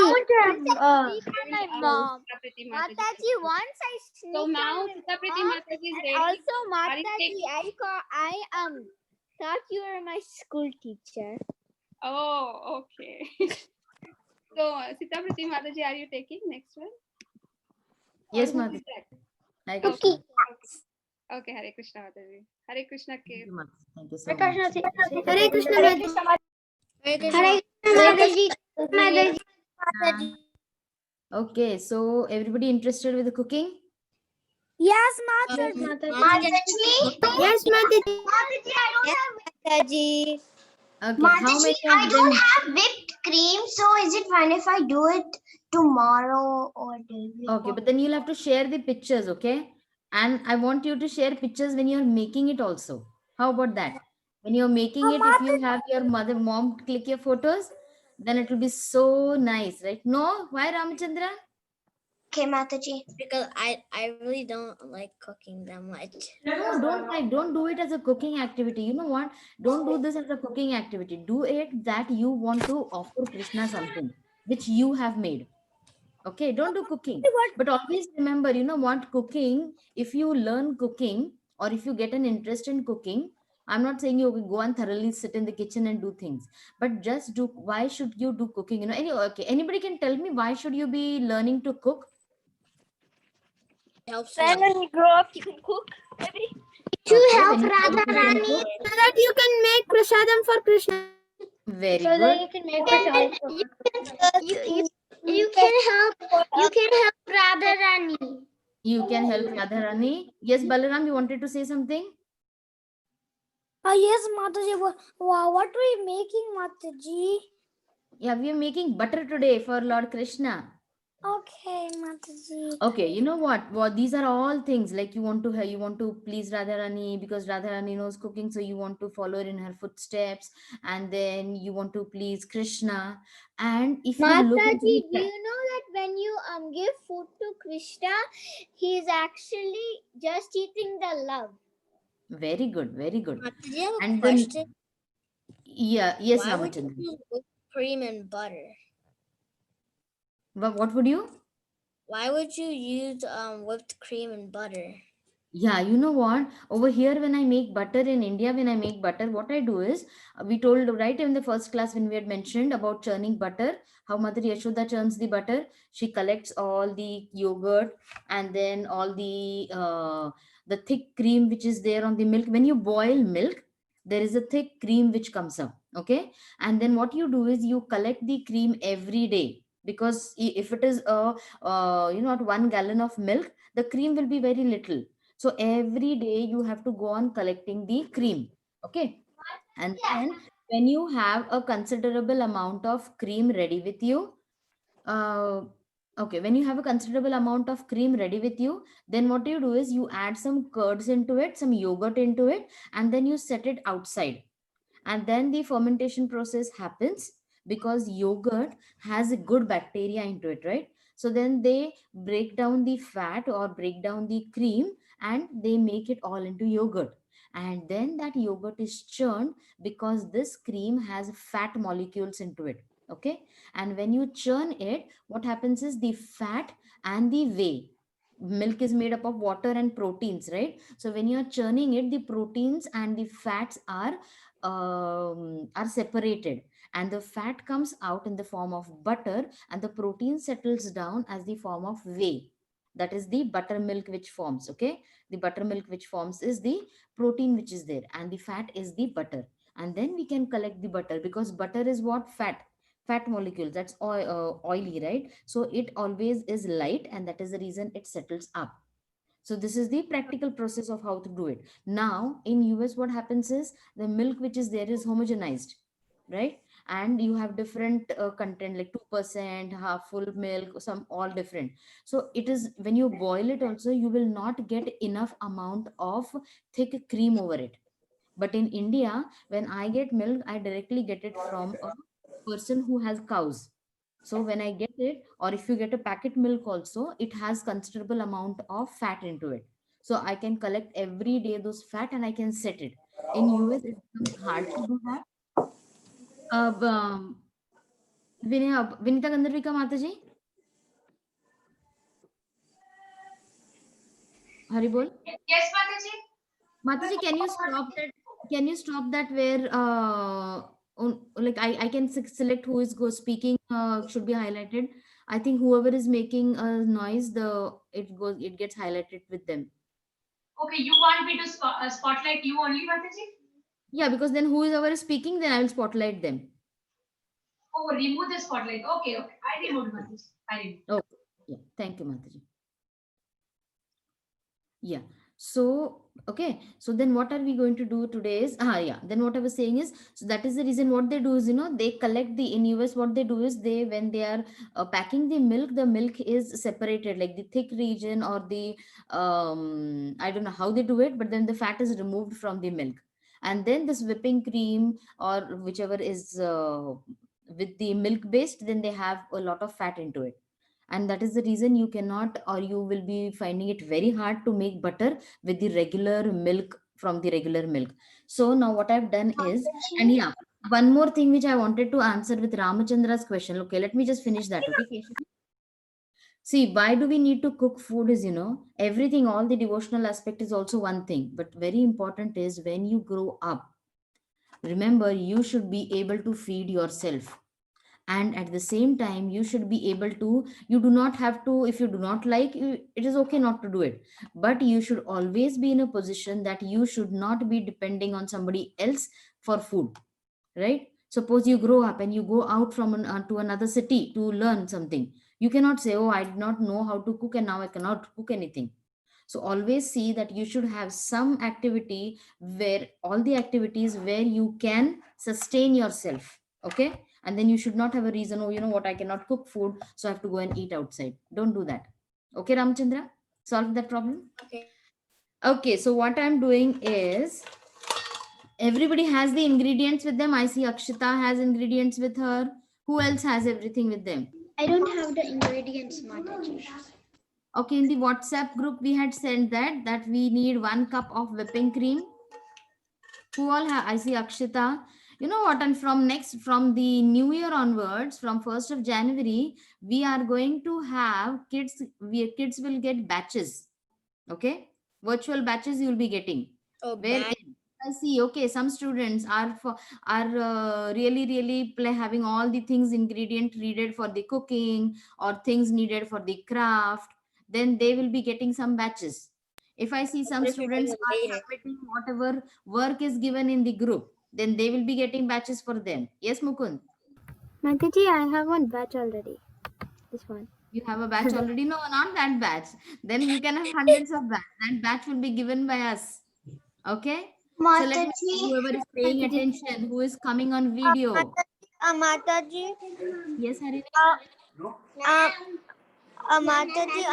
Speaker 1: my
Speaker 6: mom.
Speaker 1: Sitaprati
Speaker 6: Mataji, once I
Speaker 1: So
Speaker 6: sneaked
Speaker 1: now
Speaker 6: on my
Speaker 1: Sitaprati
Speaker 6: mom,
Speaker 1: Mataji is
Speaker 6: and
Speaker 1: ready.
Speaker 6: also
Speaker 1: Are you
Speaker 6: Mataji, I thought you were my school teacher.
Speaker 1: Oh, okay. So Sitaprati Mataji, are you taking next one?
Speaker 7: Yes,
Speaker 1: Or who
Speaker 7: Mataji.
Speaker 1: is that?
Speaker 7: Hi,
Speaker 1: Okay.
Speaker 7: Krishna.
Speaker 1: Okay, Hare Krishna Mataji. Hare Krishna
Speaker 7: Thank
Speaker 1: K.
Speaker 7: you, Mataji. Thank you so
Speaker 3: Hare
Speaker 7: much.
Speaker 3: Krishna,
Speaker 6: Hare Krishna,
Speaker 5: Hare Krishna.
Speaker 7: Uh, Okay, so everybody interested with the cooking?
Speaker 4: Yes,
Speaker 3: Yes,
Speaker 5: Um,
Speaker 3: Mataji.
Speaker 5: Mataji,
Speaker 6: Yes, Mataji.
Speaker 5: Mataji.
Speaker 7: Okay, how many
Speaker 2: I
Speaker 7: of
Speaker 2: don't
Speaker 7: them?
Speaker 2: have whipped cream, so is it fine if I do it tomorrow or day before?
Speaker 7: Okay, but then you'll have to share the pictures, okay? And I want you to share pictures when you're making it also. How about that? When you're making it, if you have your mom click your photos, then it will be so nice, right? No? Why, Ramachandra?
Speaker 2: Okay, Mataji.
Speaker 5: Because I really don't like cooking that much.
Speaker 7: No, don't do it as a cooking activity. You know what? Don't do this as a cooking activity. Do it that you want to offer Krishna something which you have made. Okay, don't do cooking. But always remember, you know what? Cooking, if you learn cooking or if you get an interest in cooking, I'm not saying you go and thoroughly sit in the kitchen and do things, but just do. Why should you do cooking? You know, okay. Anybody can tell me why should you be learning to cook?
Speaker 5: It helps
Speaker 4: Then
Speaker 5: me.
Speaker 4: when you grow up, you can cook. Maybe.
Speaker 7: Okay,
Speaker 2: help
Speaker 7: when you grow up, you can
Speaker 2: Radharani.
Speaker 7: cook.
Speaker 6: So that you can make prasadam for Krishna.
Speaker 7: Very
Speaker 3: So that
Speaker 7: good.
Speaker 3: you can make yourself.
Speaker 2: You can help Radharani.
Speaker 7: You can help Radharani. Yes, Balaram, you wanted to say something?
Speaker 4: Yes, Mataji. Wow, what are we making, Mataji?
Speaker 7: Yeah, we are making butter today for Lord Krishna.
Speaker 4: Okay, Mataji.
Speaker 7: Okay, you know what? These are all things like you want to please Radharani because Radharani knows cooking, so you want to follow in her footsteps, and then you want to please Krishna. And if you look into
Speaker 6: Mataji, do
Speaker 7: the
Speaker 6: you know that when you give food to Krishna, he is actually just eating the love.
Speaker 7: very good, very good.
Speaker 5: Mataji, I have a
Speaker 7: And then
Speaker 5: question.
Speaker 7: yes,
Speaker 5: Why would you
Speaker 7: Ramachandran.
Speaker 5: use whipped cream and butter?
Speaker 7: What would you?
Speaker 5: Why would you use whipped cream and butter?
Speaker 7: Yeah, you know what? Over here, when I make butter in India, when I make butter, what I do is we told right in the first class when we had mentioned about churning butter, how Mother Yashoda churns the butter. She collects all the yogurt and then all the thick cream which is there on the milk. When you boil milk, there is a thick cream which comes up. Okay, and then what you do is you collect the cream every day because if it is a you know 1 gallon of milk, the cream will be very little, so every day you have to go on collecting the cream. Okay. And then when you have a considerable amount of cream ready with you, uh, okay, when you have a considerable amount of cream ready with you, then what you do is you add some curds into it, some yogurt into it, and then you set it outside. And then the fermentation process happens because yogurt has a good bacteria into it, right? So then they break down the fat or break down the cream and they make it all into yogurt, and then that yogurt is churned because this cream has fat molecules into it. Okay. And when you churn it, what happens is the fat and the whey, milk is made up of water and proteins, right? So when you're churning it, the proteins and the fats are separated, and the fat comes out in the form of butter, and the protein settles down as the form of whey. That is the buttermilk which forms. Okay. The buttermilk which forms is the protein which is there, and the fat is the butter. And then we can collect the butter because butter is what? Fat. fat molecules, that's oily, right? So it always is light, and that is the reason it settles up. So this is the practical process of how to do it. Now in US, what happens is the milk which is there is homogenized, right? And you have different content, like 2%, half full milk, some all different. So it is, when you boil it also, you will not get enough amount of thick cream over it. But in India, when I get milk, I directly get it from a person who has cows. So when I get it, or if you get a packet milk also, it has considerable amount of fat into it. So I can collect every day those fat and I can set it. In US, it becomes hard to do that. Vinita Gandharvika Mataji, Haribol.
Speaker 8: Yes, Mataji.
Speaker 7: Mataji, can you stop that? Can you stop that where like I can select who is speaking should be highlighted. I think whoever is making a noise, it gets highlighted with them.
Speaker 8: Okay, you want me to spotlight you only, Mataji?
Speaker 7: Yeah, because then whoever is speaking, then I will spotlight them.
Speaker 8: Oh, remove the spotlight. Okay, okay. I removed Mataji. I removed.
Speaker 7: Okay. Yeah. Thank you, Mataji. Yeah. So okay, so then what are we going to do today is then what I was saying is, so that is the reason what they do is, they collect the, in US what they do is, they, when they are packing the milk is separated, like the thick region or the I don't know how they do it, but then the fat is removed from the milk, and then this whipping cream or whichever is with the milk based, then they have a lot of fat into it. And that is the reason you cannot, or you will be finding it very hard to make butter with the regular milk, from the regular milk. So now what I've done is, and yeah, one more thing which I wanted to answer with Ramachandra's question. Okay, let me just finish that. Okay, Keshav? See, why do we need to cook food is, everything, all the devotional aspect is also one thing, but very important is when you grow up, remember, you should be able to feed yourself. And at the same time, you should be able to, you do not have to, if you do not like, it is okay not to do it, but you should always be in a position that you should not be depending on somebody else for food, right? Suppose you grow up and you go out from to another city to learn something, you cannot say, oh, I did not know how to cook and now I cannot cook anything. So always see that you should have some activity, where all the activities where you can sustain yourself. Okay, and then you should not have a reason, oh, you know what, I cannot cook food, so I have to go and eat outside. Don't do that. Okay, Ramchandra, solve that problem. Okay, so what I'm doing is, everybody has the ingredients with them. I see Akshita has ingredients with her. Who else has everything with them?
Speaker 2: I don't have the ingredients, Mataji.
Speaker 7: Okay, in the WhatsApp group we had sent that we need 1 cup of whipping cream. Who all have? I see Akshita. You know what? And from the new year onwards, from 1st of January, we are going to have kids. Kids will get batches. Okay, virtual batches you will be getting.
Speaker 5: Oh,
Speaker 7: Where I see, okay, some students are really having all the things, ingredient needed for the cooking or things needed for the craft. Then they will be getting some batches. If I see some students are submitting whatever work is given in the group, then they will be getting batches for them. Yes, Mukund?
Speaker 6: Mataji, I have one batch already. This one.
Speaker 7: You have a batch already? No, not that batch. Then you can have hundreds of batch. That batch will be given by us. Okay? So let me see whoever is paying attention, who is coming on video.
Speaker 6: Mataji.
Speaker 7: Yes, Harini?
Speaker 6: Mataji,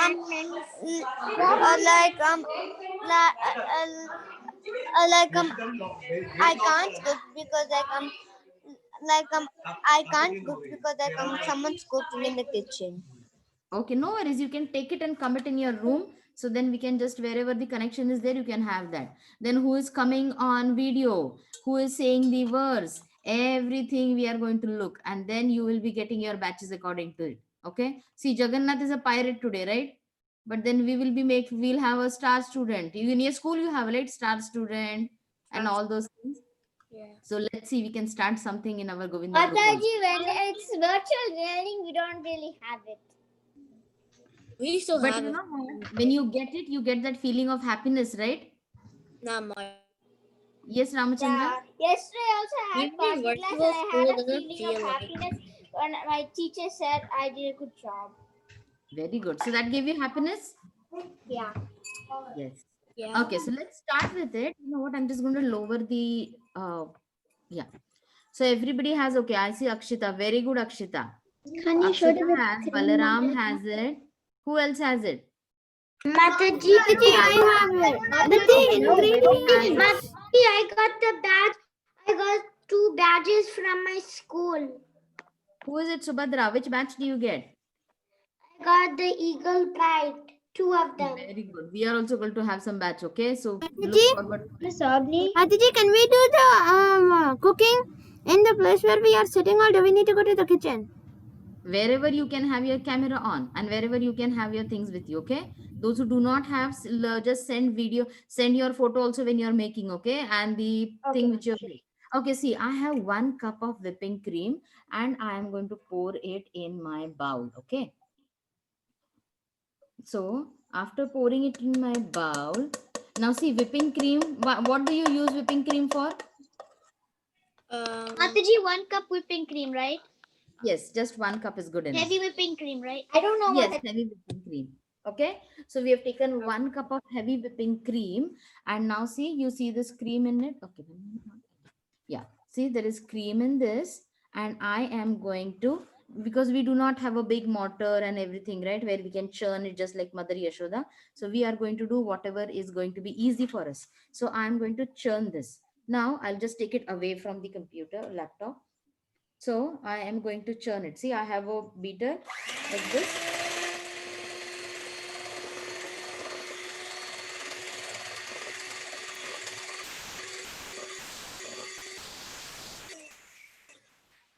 Speaker 6: I can't cook because I can't cook because someone's cooking in the kitchen.
Speaker 7: Okay, no worries. You can take it and come it in your room. So then we can just, wherever the connection is there, you can have that. Then who is coming on video, who is saying the verse, everything we are going to look, and then you will be getting your batches according to it. Okay. See, Jagannath is a pirate today, right? But then we'll have a star student. In your school, you have a star student and all those things.
Speaker 5: Yeah.
Speaker 7: So let's see, we can start something in our Govinda.
Speaker 2: Mataji, when it's virtual learning, we don't really have it.
Speaker 5: We still
Speaker 7: But
Speaker 5: have
Speaker 7: you
Speaker 5: it.
Speaker 7: know, when you get it, you get that feeling of happiness, right?
Speaker 5: Not much.
Speaker 7: Yes, Ramachandra?
Speaker 2: Yesterday also I had
Speaker 5: Even
Speaker 2: party class
Speaker 5: virtual
Speaker 2: and I had
Speaker 5: school
Speaker 2: a
Speaker 5: doesn't
Speaker 2: feeling
Speaker 5: feel
Speaker 2: of
Speaker 5: like
Speaker 2: happiness
Speaker 6: and my teacher said I did a good job.
Speaker 7: Very good. So that gave you happiness?
Speaker 6: Yeah.
Speaker 7: Yes.
Speaker 5: Yeah.
Speaker 7: Okay, so let's start with it. You know what? I'm just going to lower the yeah. So everybody has, okay, I see Akshita. Very good, Akshita.
Speaker 3: Can you show
Speaker 7: Akshita has, Balaram has it. Who else has it?
Speaker 6: Mataji, I have it. The thing in green
Speaker 7: Has
Speaker 6: Mataji, I got the badge. I got 2 badges from my school.
Speaker 7: Who is it, Subhadra? Which batch do you get?
Speaker 6: I got the Eagle Pride. 2 of them.
Speaker 7: Very good. We are also going to have some batch, okay? So look
Speaker 6: Mataji?
Speaker 7: forward to it.
Speaker 3: Miss Agni?
Speaker 6: Mataji, can we do the cooking in the place where we are sitting, or do we need to go to the kitchen?
Speaker 7: Wherever you can have your camera on and wherever you can have your things with you, okay? Those who do not have, just send video, send your photo also when you're making, okay? And the thing which you're making. Okay, see, I have 1 cup of whipping cream and I am going to pour it in my bowl, okay? So after pouring it in my bowl, now see, whipping cream, what do you use whipping cream for?
Speaker 6: Mataji, 1 cup whipping cream, right?
Speaker 7: Yes, just 1 cup is good enough.
Speaker 6: Heavy whipping cream, right? I don't know
Speaker 7: Yes,
Speaker 6: what.
Speaker 7: heavy whipping cream. Okay, so we have taken 1 cup of heavy whipping cream, and now see, you see this cream in it. Okay, yeah, see, there is cream in this, and I am going to, because we do not have a big mortar and everything, right, where we can churn it just like Mother Yashoda. So we are going to do whatever is going to be easy for us. So I am going to churn this. Now I'll just take it away from the computer, laptop. So I am going to churn it. See, I have a beater like this.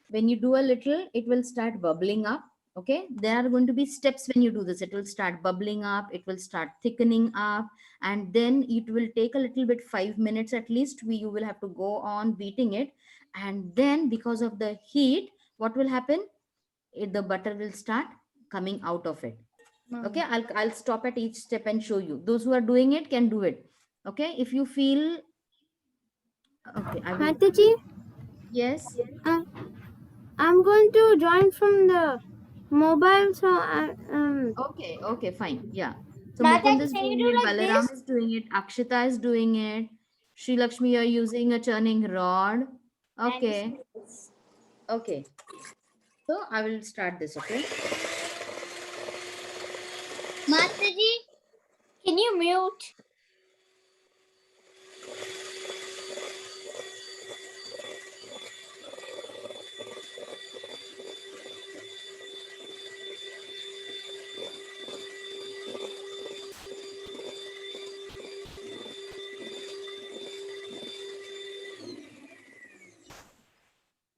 Speaker 7: When you do a little, it will start bubbling up. Okay, there are going to be steps when you do this. It will start bubbling up, it will start thickening up, and then it will take a little bit, 5 minutes at least. You will have to go on beating it, and then because of the heat, what will happen? The butter will start coming out of it. Okay, I'll stop at each step and show you. Those who are doing it can do it. Okay, if you feel okay, I will.
Speaker 6: Mataji,
Speaker 7: Yes.
Speaker 6: I'm going to join from the mobile, so
Speaker 7: Okay, fine. Yeah. So
Speaker 6: Mataji,
Speaker 7: Mukund is
Speaker 6: can you
Speaker 7: doing
Speaker 6: do
Speaker 7: it,
Speaker 6: like
Speaker 7: Balaram
Speaker 6: this?
Speaker 7: is doing it, Akshita is doing it, Sri Lakshmi, you're using a churning rod. Okay. Okay. So I will start this, okay?
Speaker 6: Mataji, can you mute?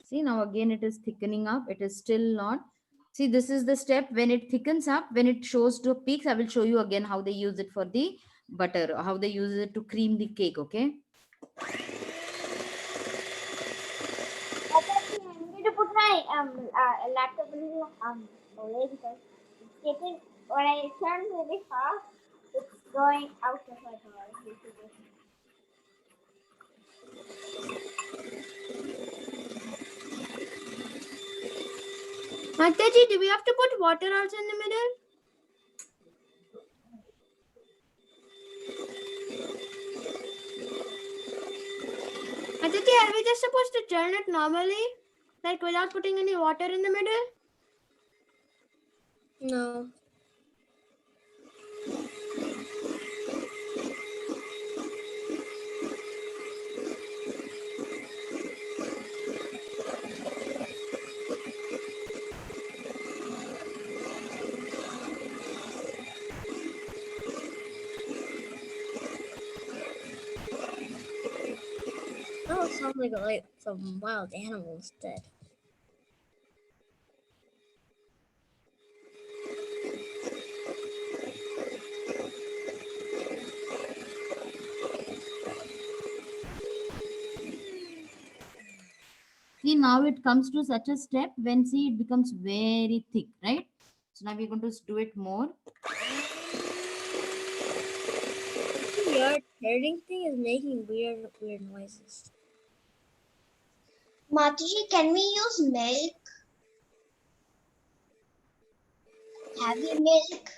Speaker 7: See, now again it is thickening up. It is still not. See, this is the step when it thickens up, when it shows to peaks. I will show you again how they use it for the butter, how they use it to cream the cake, okay?
Speaker 6: Mataji, I'm going to put my laptop away because it's getting, when I turn really fast, it's going out of my door. Mataji, do we have to put water also in the middle? Mataji, are we just supposed to churn it normally? Like without putting any water in the middle?
Speaker 5: No. That would sound like some wild animals dead.
Speaker 7: See, now it comes to such a step when, see, it becomes very thick, right? So now we're going to do it more.
Speaker 5: Your turning thing is making weird noises.
Speaker 2: Mataji, can we use milk? Heavy milk.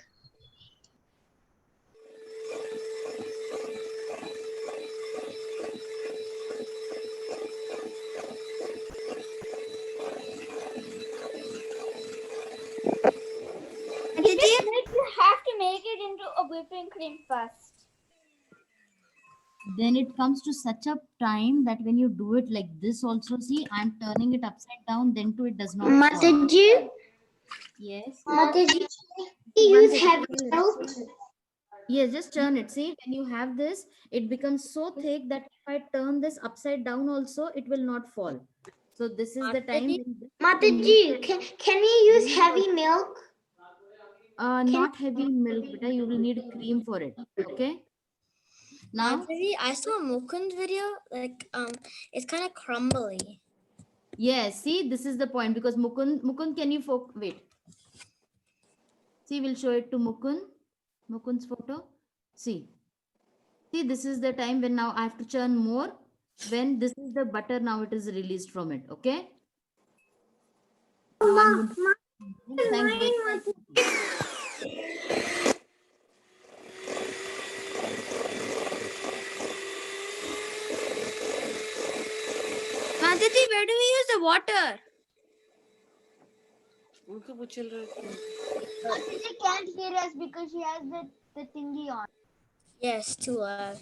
Speaker 4: You have to make it into a whipping cream first.
Speaker 7: Then it comes to such a time that when you do it like this also, see, I'm turning it upside down, then too it does not fall.
Speaker 3: Mataji,
Speaker 7: Yes.
Speaker 3: Mataji,
Speaker 7: Use
Speaker 3: heavy milk.
Speaker 7: Yes, just turn it. See, when you have this, it becomes so thick that if I turn this upside down also, it will not fall. So this is the time.
Speaker 3: Mataji, can we use heavy milk?
Speaker 7: Not heavy milk, but you will need cream for it. Okay. Now,
Speaker 5: I saw Mukund's video. Like, it's kind of crumbly.
Speaker 7: yes, see, this is the point because Mukund, can you wait? See, we'll show it to Mukund's photo. See, this is the time when now I have to churn more. When this is the butter, now it is released from it. Okay. Thanks,
Speaker 5: Madhiti, where do we use the water?
Speaker 3: Mataji can't hear us because she has the thingy on.
Speaker 5: Yes, too loud.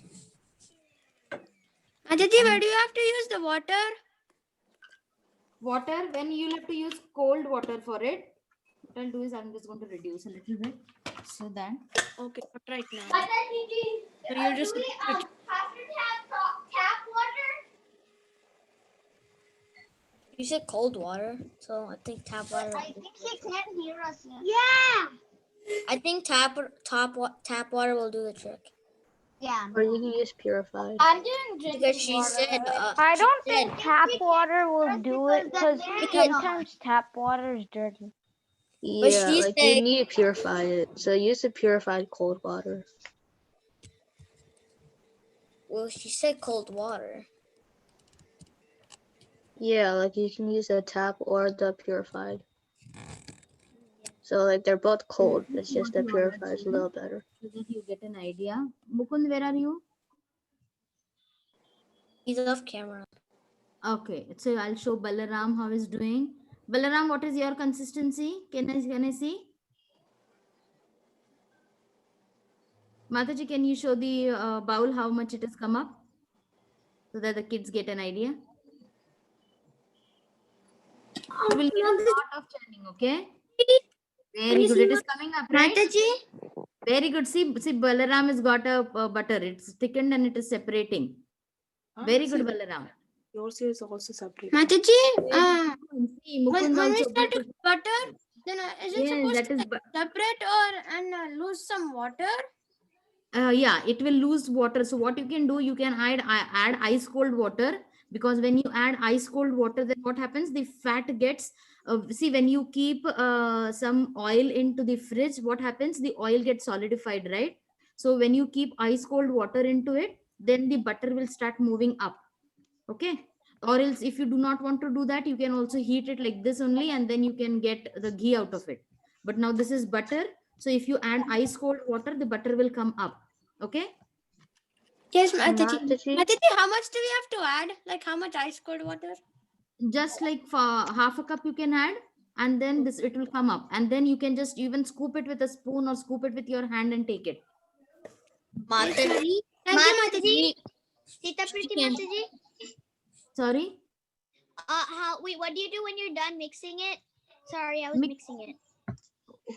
Speaker 5: Aditi, where do you have to use the water?
Speaker 7: Water, when you'll have to use cold water for it. What I'll do is I'm just going to reduce a little bit so that.
Speaker 5: Okay, not right now.
Speaker 3: Mataji,
Speaker 5: So you just
Speaker 3: have to have tap water?
Speaker 5: You said cold water, so I think tap water.
Speaker 3: I think she can't hear us. Yeah.
Speaker 5: I think tap water will do the trick.
Speaker 3: Yeah.
Speaker 9: Or you can use purified.
Speaker 3: I'm doing drinking
Speaker 5: Because she
Speaker 3: water.
Speaker 5: said,
Speaker 4: I
Speaker 5: she
Speaker 4: don't
Speaker 5: said-
Speaker 4: think tap water will do it because
Speaker 3: Because
Speaker 4: sometimes tap water is dirty.
Speaker 5: But
Speaker 9: Yeah,
Speaker 5: she
Speaker 9: like
Speaker 5: said-
Speaker 9: you need to purify it. So use the purified cold water.
Speaker 5: Well, she said cold water.
Speaker 9: Yeah, like you can use the tap or the purified. So like they're both cold. It's just the purified is a little better.
Speaker 7: So that you get an idea. Mukund, where are you?
Speaker 5: He's off camera.
Speaker 7: Okay, so I'll show Balaram how he's doing. Balaram, what is your consistency? Can I see? Mataji, can you show the bowl how much it has come up? So that the kids get an idea. It will need a lot of churning, okay? Very good. It is coming up, right?
Speaker 5: Mataji?
Speaker 7: Very good. See, Balaram has got a butter. It's thickened and it is separating. Very good, Balaram.
Speaker 10: Yours is also separate.
Speaker 5: Mataji?
Speaker 7: See,
Speaker 5: When
Speaker 7: Mukund
Speaker 5: we
Speaker 7: also
Speaker 5: start to butter, then is it
Speaker 7: Yes,
Speaker 5: supposed
Speaker 7: that
Speaker 5: to
Speaker 7: is
Speaker 5: separate or lose some water?
Speaker 7: yeah, it will lose water. So what you can do, you can add ice cold water, because when you add ice cold water, then what happens? The fat gets see, when you keep some oil into the fridge, what happens? The oil gets solidified, right? So when you keep ice cold water into it, then the butter will start moving up. Okay. Or else if you do not want to do that, you can also heat it like this only, and then you can get the ghee out of it. But now this is butter. So if you add ice cold water, the butter will come up. Okay.
Speaker 5: Yes, Mataji.
Speaker 9: Mataji?
Speaker 5: Mataji, how much do we have to add? Like how much ice cold water?
Speaker 7: Just like half a cup you can add, and then this it will come up, and then you can just even scoop it with a spoon or scoop it with your hand and take it.
Speaker 5: Mataji.
Speaker 2: Mataji. Sita Pretty Mataji.
Speaker 7: Sorry.
Speaker 2: What do you do when you're done mixing it? Sorry, I was
Speaker 7: Mix-
Speaker 2: mixing it.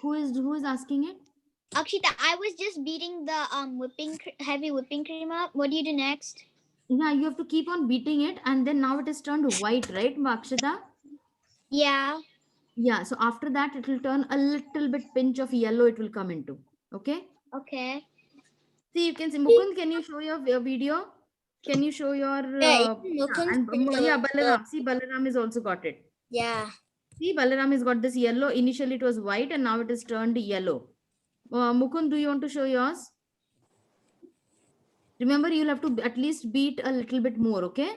Speaker 7: Who is asking it?
Speaker 2: Akshita, I was just beating the heavy whipping cream up. What do you do next?
Speaker 7: Yeah, you have to keep on beating it, and then now it is turned white, right, Akshita?
Speaker 2: Yeah.
Speaker 7: Yeah. So after that, it will turn a little bit pinch of yellow. It will come into. Okay.
Speaker 2: Okay.
Speaker 7: See, you can see. Mukund, can you show your video? Can you show your yeah, Balaram. See, Balaram has also got it.
Speaker 5: Yeah.
Speaker 7: See, Balaram has got this yellow. Initially, it was white, and now it is turned yellow. Mukund, do you want to show yours? Remember, you'll have to at least beat a little bit more, okay?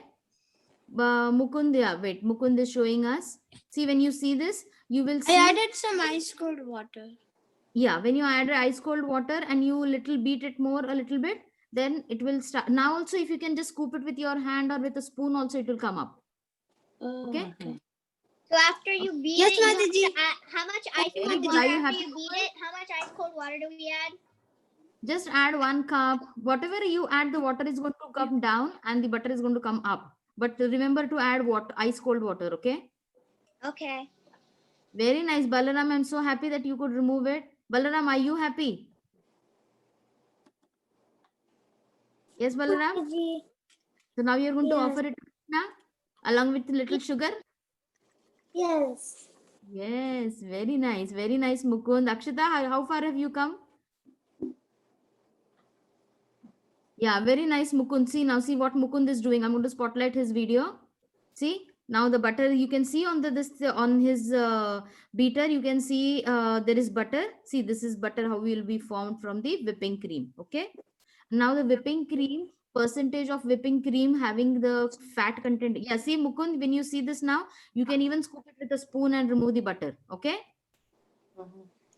Speaker 7: Mukund, yeah, wait. Mukund is showing us. See, when you see this, you will see.
Speaker 5: I added some ice cold water.
Speaker 7: Yeah, when you add ice cold water and you little beat it more a little bit, then it will start. Now also, if you can just scoop it with your hand or with a spoon also, it will come up. Okay.
Speaker 2: So after you beat
Speaker 5: Yes,
Speaker 2: it, you have
Speaker 5: Mataji.
Speaker 2: to add, how much ice
Speaker 7: Very
Speaker 2: cold
Speaker 7: good.
Speaker 2: water
Speaker 7: Are you
Speaker 2: after
Speaker 7: happy,
Speaker 2: you beat
Speaker 7: Mukund?
Speaker 2: it? How much ice cold water do we add?
Speaker 7: Just add 1 cup. Whatever you add, the water is going to come down and the butter is going to come up. But remember to add ice cold water. Okay.
Speaker 2: Okay.
Speaker 7: Very nice, Balaram. I'm so happy that you could remove it. Balaram, are you happy? Yes, Balaram. So now you're going to offer it to Krishna along with little sugar.
Speaker 5: Yes.
Speaker 7: Yes, very nice, Mukund. Akshita, how far have you come? Yeah, very nice, Mukund. See now, see what Mukund is doing. I'm going to spotlight his video. See now the butter. You can see on on his beater. You can see there is butter. See, this is butter. How will be formed from the whipping cream. Okay. Now the whipping cream, percentage of whipping cream having the fat content. Yeah, see Mukund, when you see this now, you can even scoop it with a spoon and remove the butter. Okay.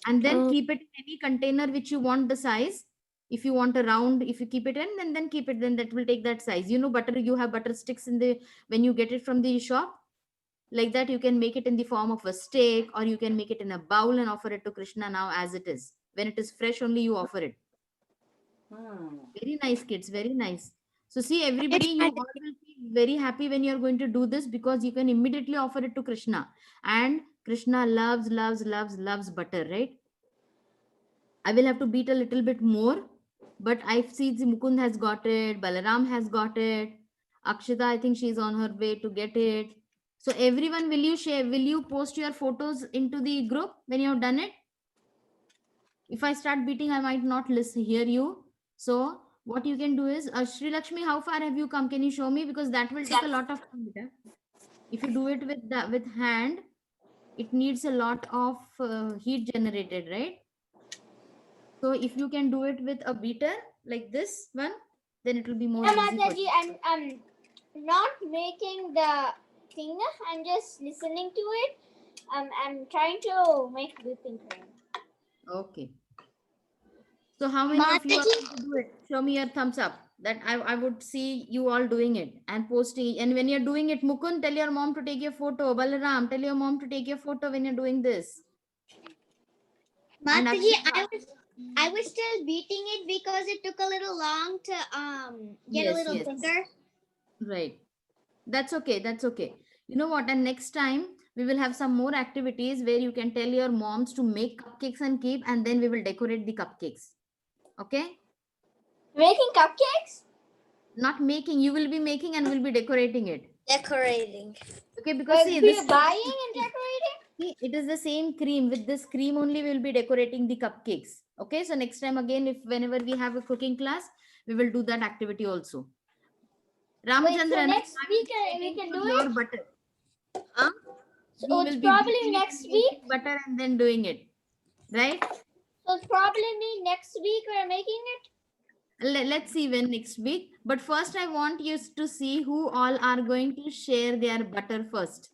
Speaker 7: And then keep it in any container which you want the size. If you want a round, if you keep it in, then keep it, then that will take that size. You know, butter, you have butter sticks in the, when you get it from the shop, like that, you can make it in the form of a steak, or you can make it in a bowl and offer it to Krishna now as it is. When it is fresh, only you offer it. Very nice, kids. Very nice. So see, everybody, you all will be very happy when you are going to do this, because you can immediately offer it to Krishna. And Krishna loves butter, right? I will have to beat a little bit more, but I see Mukund has got it. Balaram has got it. Akshita, I think she's on her way to get it. So everyone, will you share? Will you post your photos into the group when you have done it? If I start beating, I might not hear you. So what you can do is, Sri Lakshmi, how far have you come? Can you show me? Because that will take a lot of time. Beta. If you do it with hand, it needs a lot of heat generated, right? So if you can do it with a beater like this one, then it will be more easy for you.
Speaker 2: I'm not making the thing. I'm just listening to it. I'm trying to make whipping cream.
Speaker 7: Okay. So how many of you are going to do it? Show me your thumbs up. That I would see you all doing it and posting. And when you're doing it, Mukund, tell your mom to take your photo. Balaram, tell your mom to take your photo when you're doing this.
Speaker 2: Mataji, I was still beating it because it took a little long to get a little thicker.
Speaker 7: Right. That's okay. That's okay. You know what? And next time we will have some more activities where you can tell your moms to make cupcakes and keep, and then we will decorate the cupcakes. Okay?
Speaker 2: Making cupcakes?
Speaker 7: Not making. You will be making and we'll be decorating it.
Speaker 5: Decorating.
Speaker 7: Okay, because see,
Speaker 2: this buying and decorating?
Speaker 7: See, it is the same cream. With this cream only we will be decorating the cupcakes. Okay, so next time again, if whenever we have a cooking class, we will do that activity also. Ramachandran,
Speaker 2: so next week we can do
Speaker 7: your
Speaker 2: it?
Speaker 7: butter.
Speaker 5: Huh?
Speaker 2: So it's probably next week?
Speaker 7: Butter and then doing it. Right?
Speaker 2: So it's probably next week we're making it?
Speaker 7: Let's see when next week. But first I want you to see who all are going to share their butter first.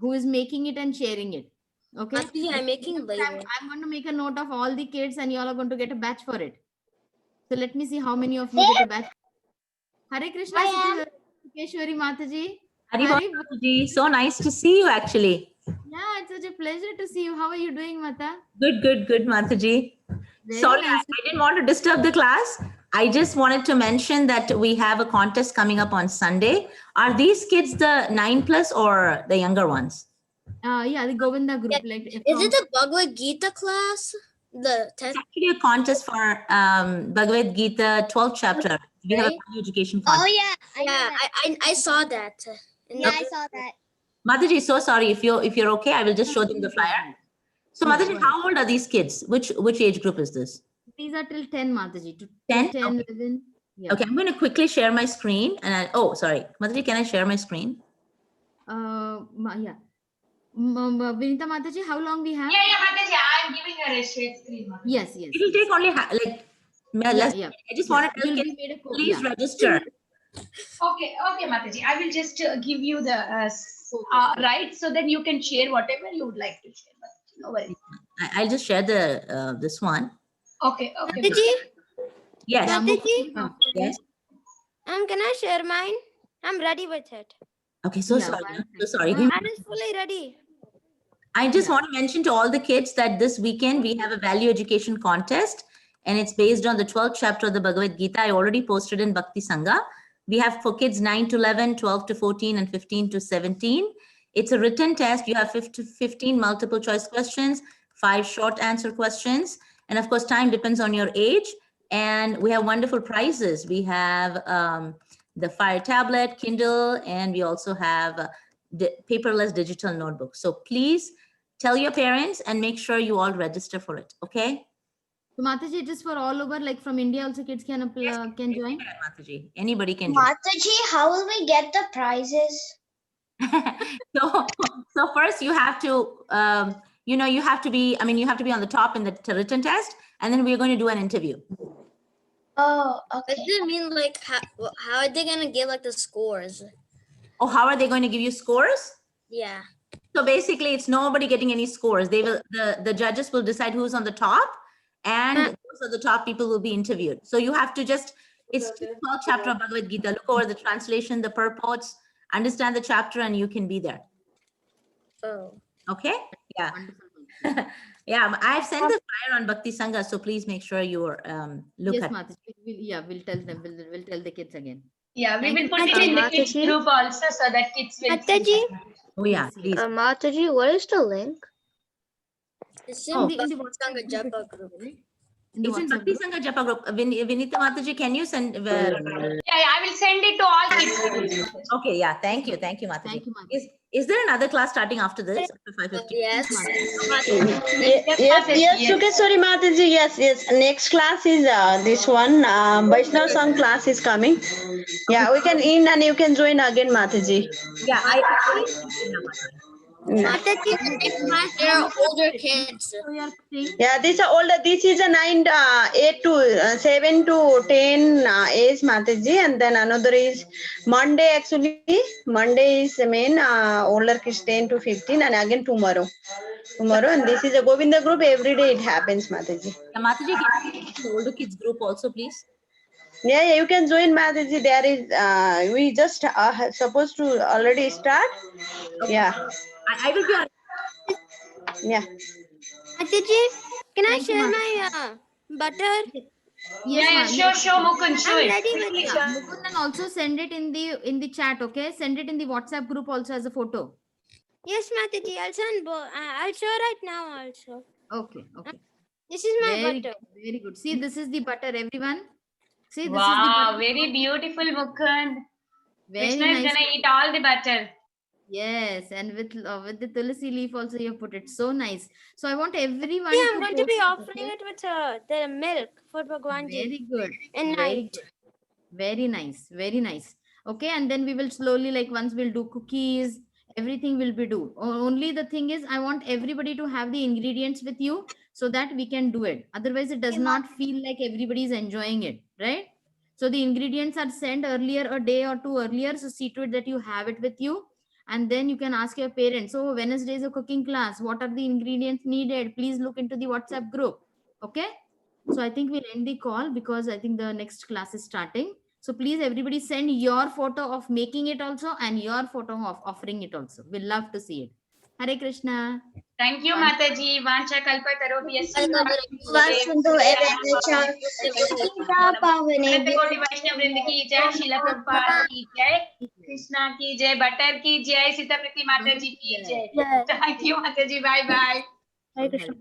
Speaker 7: Who is making it and sharing it. Okay.
Speaker 5: Actually, I'm making later.
Speaker 7: I'm going to make a note of all the kids and you all are going to get a batch for it. So let me see how many of you get a batch. Hare Krishna, Keshwari Mataji.
Speaker 11: Mataji, so nice to see you actually.
Speaker 7: Yeah, it's such a pleasure to see you. How are you doing, Mata?
Speaker 11: Good, Mataji. Sorry,
Speaker 7: nice.
Speaker 11: I didn't want to disturb the class. I just wanted to mention that we have a contest coming up on Sunday. Are these kids the 9+ or the younger ones?
Speaker 7: Yeah, the Govinda group.
Speaker 5: Yeah. Is it the Bhagavad Gita class?
Speaker 11: It's actually a contest for Bhagavad Gita 12th chapter. We have a education contest.
Speaker 2: Oh yeah,
Speaker 5: I saw that.
Speaker 2: Yeah, I saw that.
Speaker 11: Mataji, so sorry. If you're okay, I will just show them the flyer. So Mataji, how old are these kids? Which age group is this?
Speaker 7: These are till 10, Mataji.
Speaker 11: 10?
Speaker 7: 10,
Speaker 11: Okay.
Speaker 7: 11. Yeah.
Speaker 11: Okay, I'm going to quickly share my screen. And sorry. Mataji, can I share my screen?
Speaker 7: Yeah. Vinita Mataji, how long we have?
Speaker 8: Yeah, Mataji, I'm giving her a share screen. Mataji.
Speaker 7: Yes.
Speaker 11: It will take only less.
Speaker 7: Yeah.
Speaker 11: I just wanted to please register.
Speaker 8: Okay, Mataji. I will just give you the right, so that you can share whatever you would like to share. Mataji. No worries.
Speaker 11: I'll just share the this one.
Speaker 8: Okay, okay.
Speaker 5: Mataji,
Speaker 11: Yes.
Speaker 5: Mataji,
Speaker 11: Yes.
Speaker 6: Can I share mine? I'm ready with it.
Speaker 11: Okay. So
Speaker 7: Yeah,
Speaker 11: sorry.
Speaker 7: one
Speaker 11: So sorry.
Speaker 6: I'm fully ready.
Speaker 11: I just want to mention to all the kids that this weekend we have a value education contest, and it's based on the 12th chapter of the Bhagavad Gita. I already posted in Bhakti Sangha. We have for kids 9 to 11, 12 to 14, and 15 to 17. It's a written test. You have 15 multiple choice questions, 5 short answer questions. And of course, time depends on your age. And we have wonderful prizes. We have the Fire tablet, Kindle, and we also have paperless digital notebook. So please tell your parents and make sure you all register for it. Okay?
Speaker 7: So Mataji, it is for all over, like from India also kids can can join.
Speaker 11: Mataji, anybody can join.
Speaker 2: Mataji, how will we get the prizes?
Speaker 11: So first you have to, you have to be on the top in the written test, and then we're going to do an interview.
Speaker 2: Oh,
Speaker 5: what
Speaker 2: okay.
Speaker 5: does it mean? Like, how are they gonna give like the scores?
Speaker 11: Oh, how are they going to give you scores?
Speaker 5: Yeah.
Speaker 11: So basically it's nobody getting any scores. They will, the judges will decide who's on the top, and those are the top people will be interviewed. So you have to just, it's just 12th chapter of Bhagavad Gita. Look over the translation, the purports, understand the chapter, and you can be there.
Speaker 5: Oh.
Speaker 11: Okay? Yeah. Yeah, I've sent the flyer on Bhakti Sangha, so please make sure you look
Speaker 7: Yes,
Speaker 11: at it.
Speaker 7: Mataji. We'll tell them. We'll tell the kids again.
Speaker 8: Yeah, we
Speaker 7: Thank
Speaker 8: will
Speaker 7: you.
Speaker 8: put it in the kids
Speaker 9: Mataji?
Speaker 8: group also so that kids will see
Speaker 6: Mataji?
Speaker 8: that.
Speaker 11: Oh yeah,
Speaker 7: Yes, yes.
Speaker 11: please.
Speaker 9: Mataji, what is the link?
Speaker 5: It's
Speaker 11: Oh.
Speaker 5: in
Speaker 7: In the
Speaker 5: Bhakti Sangha Japa group.
Speaker 7: In the
Speaker 11: It's in
Speaker 7: WhatsApp
Speaker 11: Bhakti
Speaker 7: group.
Speaker 11: Sangha Japa group. Vinita Mataji, can you send?
Speaker 8: Yeah, I will send it to all kids.
Speaker 11: Okay, yeah, thank you, Mataji.
Speaker 7: Thank you, Mataji.
Speaker 11: Is there another class starting after this? After 5:50?
Speaker 5: Yes.
Speaker 12: Yes, Sukeswari Mataji, yes. Next class is this one. Vaishnav Sangh class is coming. Yeah, we can in and you can join again, Mataji.
Speaker 11: Yeah,
Speaker 5: Mataji, the next class, there are older kids.
Speaker 7: So you are saying
Speaker 12: Yeah, these are older. This is a 8 to 7 to 10 age, Mataji, and then another is Monday. Actually, Monday is the main older kids 10 to 15, and again tomorrow, and this is a Govinda group. Every day it happens, Mataji.
Speaker 11: Mataji, can you the older kids group also, please?
Speaker 12: Yeah, you can join, Mataji. There is we just supposed to already start. Yeah,
Speaker 11: I will be on.
Speaker 12: yeah.
Speaker 6: Mataji, can I
Speaker 7: Thank you,
Speaker 6: share
Speaker 7: Mataji.
Speaker 6: my butter?
Speaker 7: Yes,
Speaker 8: Yeah, sure, Mukund, show
Speaker 6: I'm
Speaker 8: it.
Speaker 6: ready with
Speaker 8: Please,
Speaker 6: that.
Speaker 7: Mukund, and also send it in the chat. Okay, send it in the WhatsApp group also as a photo.
Speaker 6: Yes, Mataji, I'll send. I'll show right now also.
Speaker 7: Okay.
Speaker 6: This is my
Speaker 7: Very
Speaker 6: butter.
Speaker 7: good, very good. See, this is the butter, everyone. See, this
Speaker 8: Wow,
Speaker 7: is the butter.
Speaker 8: very beautiful, Mukund.
Speaker 7: Very
Speaker 8: Krishna is
Speaker 7: nice.
Speaker 8: gonna eat all the butter.
Speaker 7: Yes, and with the tulsi leaf also you have put it. So nice. So I want everyone
Speaker 6: Yeah, I'm going to be
Speaker 7: post it,
Speaker 6: offering it with the milk for Bhagwan Ji.
Speaker 7: Very good.
Speaker 6: And
Speaker 7: Very
Speaker 6: night.
Speaker 7: good. Very nice. Very nice. Okay, and then we will slowly, like once we'll do cookies, everything will be do. Only the thing is, I want everybody to have the ingredients with you so that we can do it. Otherwise, it does not feel like everybody is enjoying it, right? So the ingredients are sent earlier, a day or two earlier. So see to it that you have it with you. And then you can ask your parents, so Wednesday is a cooking class. What are the ingredients needed? Please look into the WhatsApp group. Okay. So I think we'll end the call because I think the next class is starting. So please everybody send your photo of making it also and your photo of offering it also. We'll love to see it. Hare Krishna.
Speaker 8: Thank you, Mataji. Vancha kalpa tarobhyasya. Koti Vaishnav Vrind ki jai, Srila Prabhupada ki jai, Krishna ki jai, Butter ki jai, Sita Priti Mataji ki jai. Thank you, Mataji. Bye bye.
Speaker 4: Hare Krishna.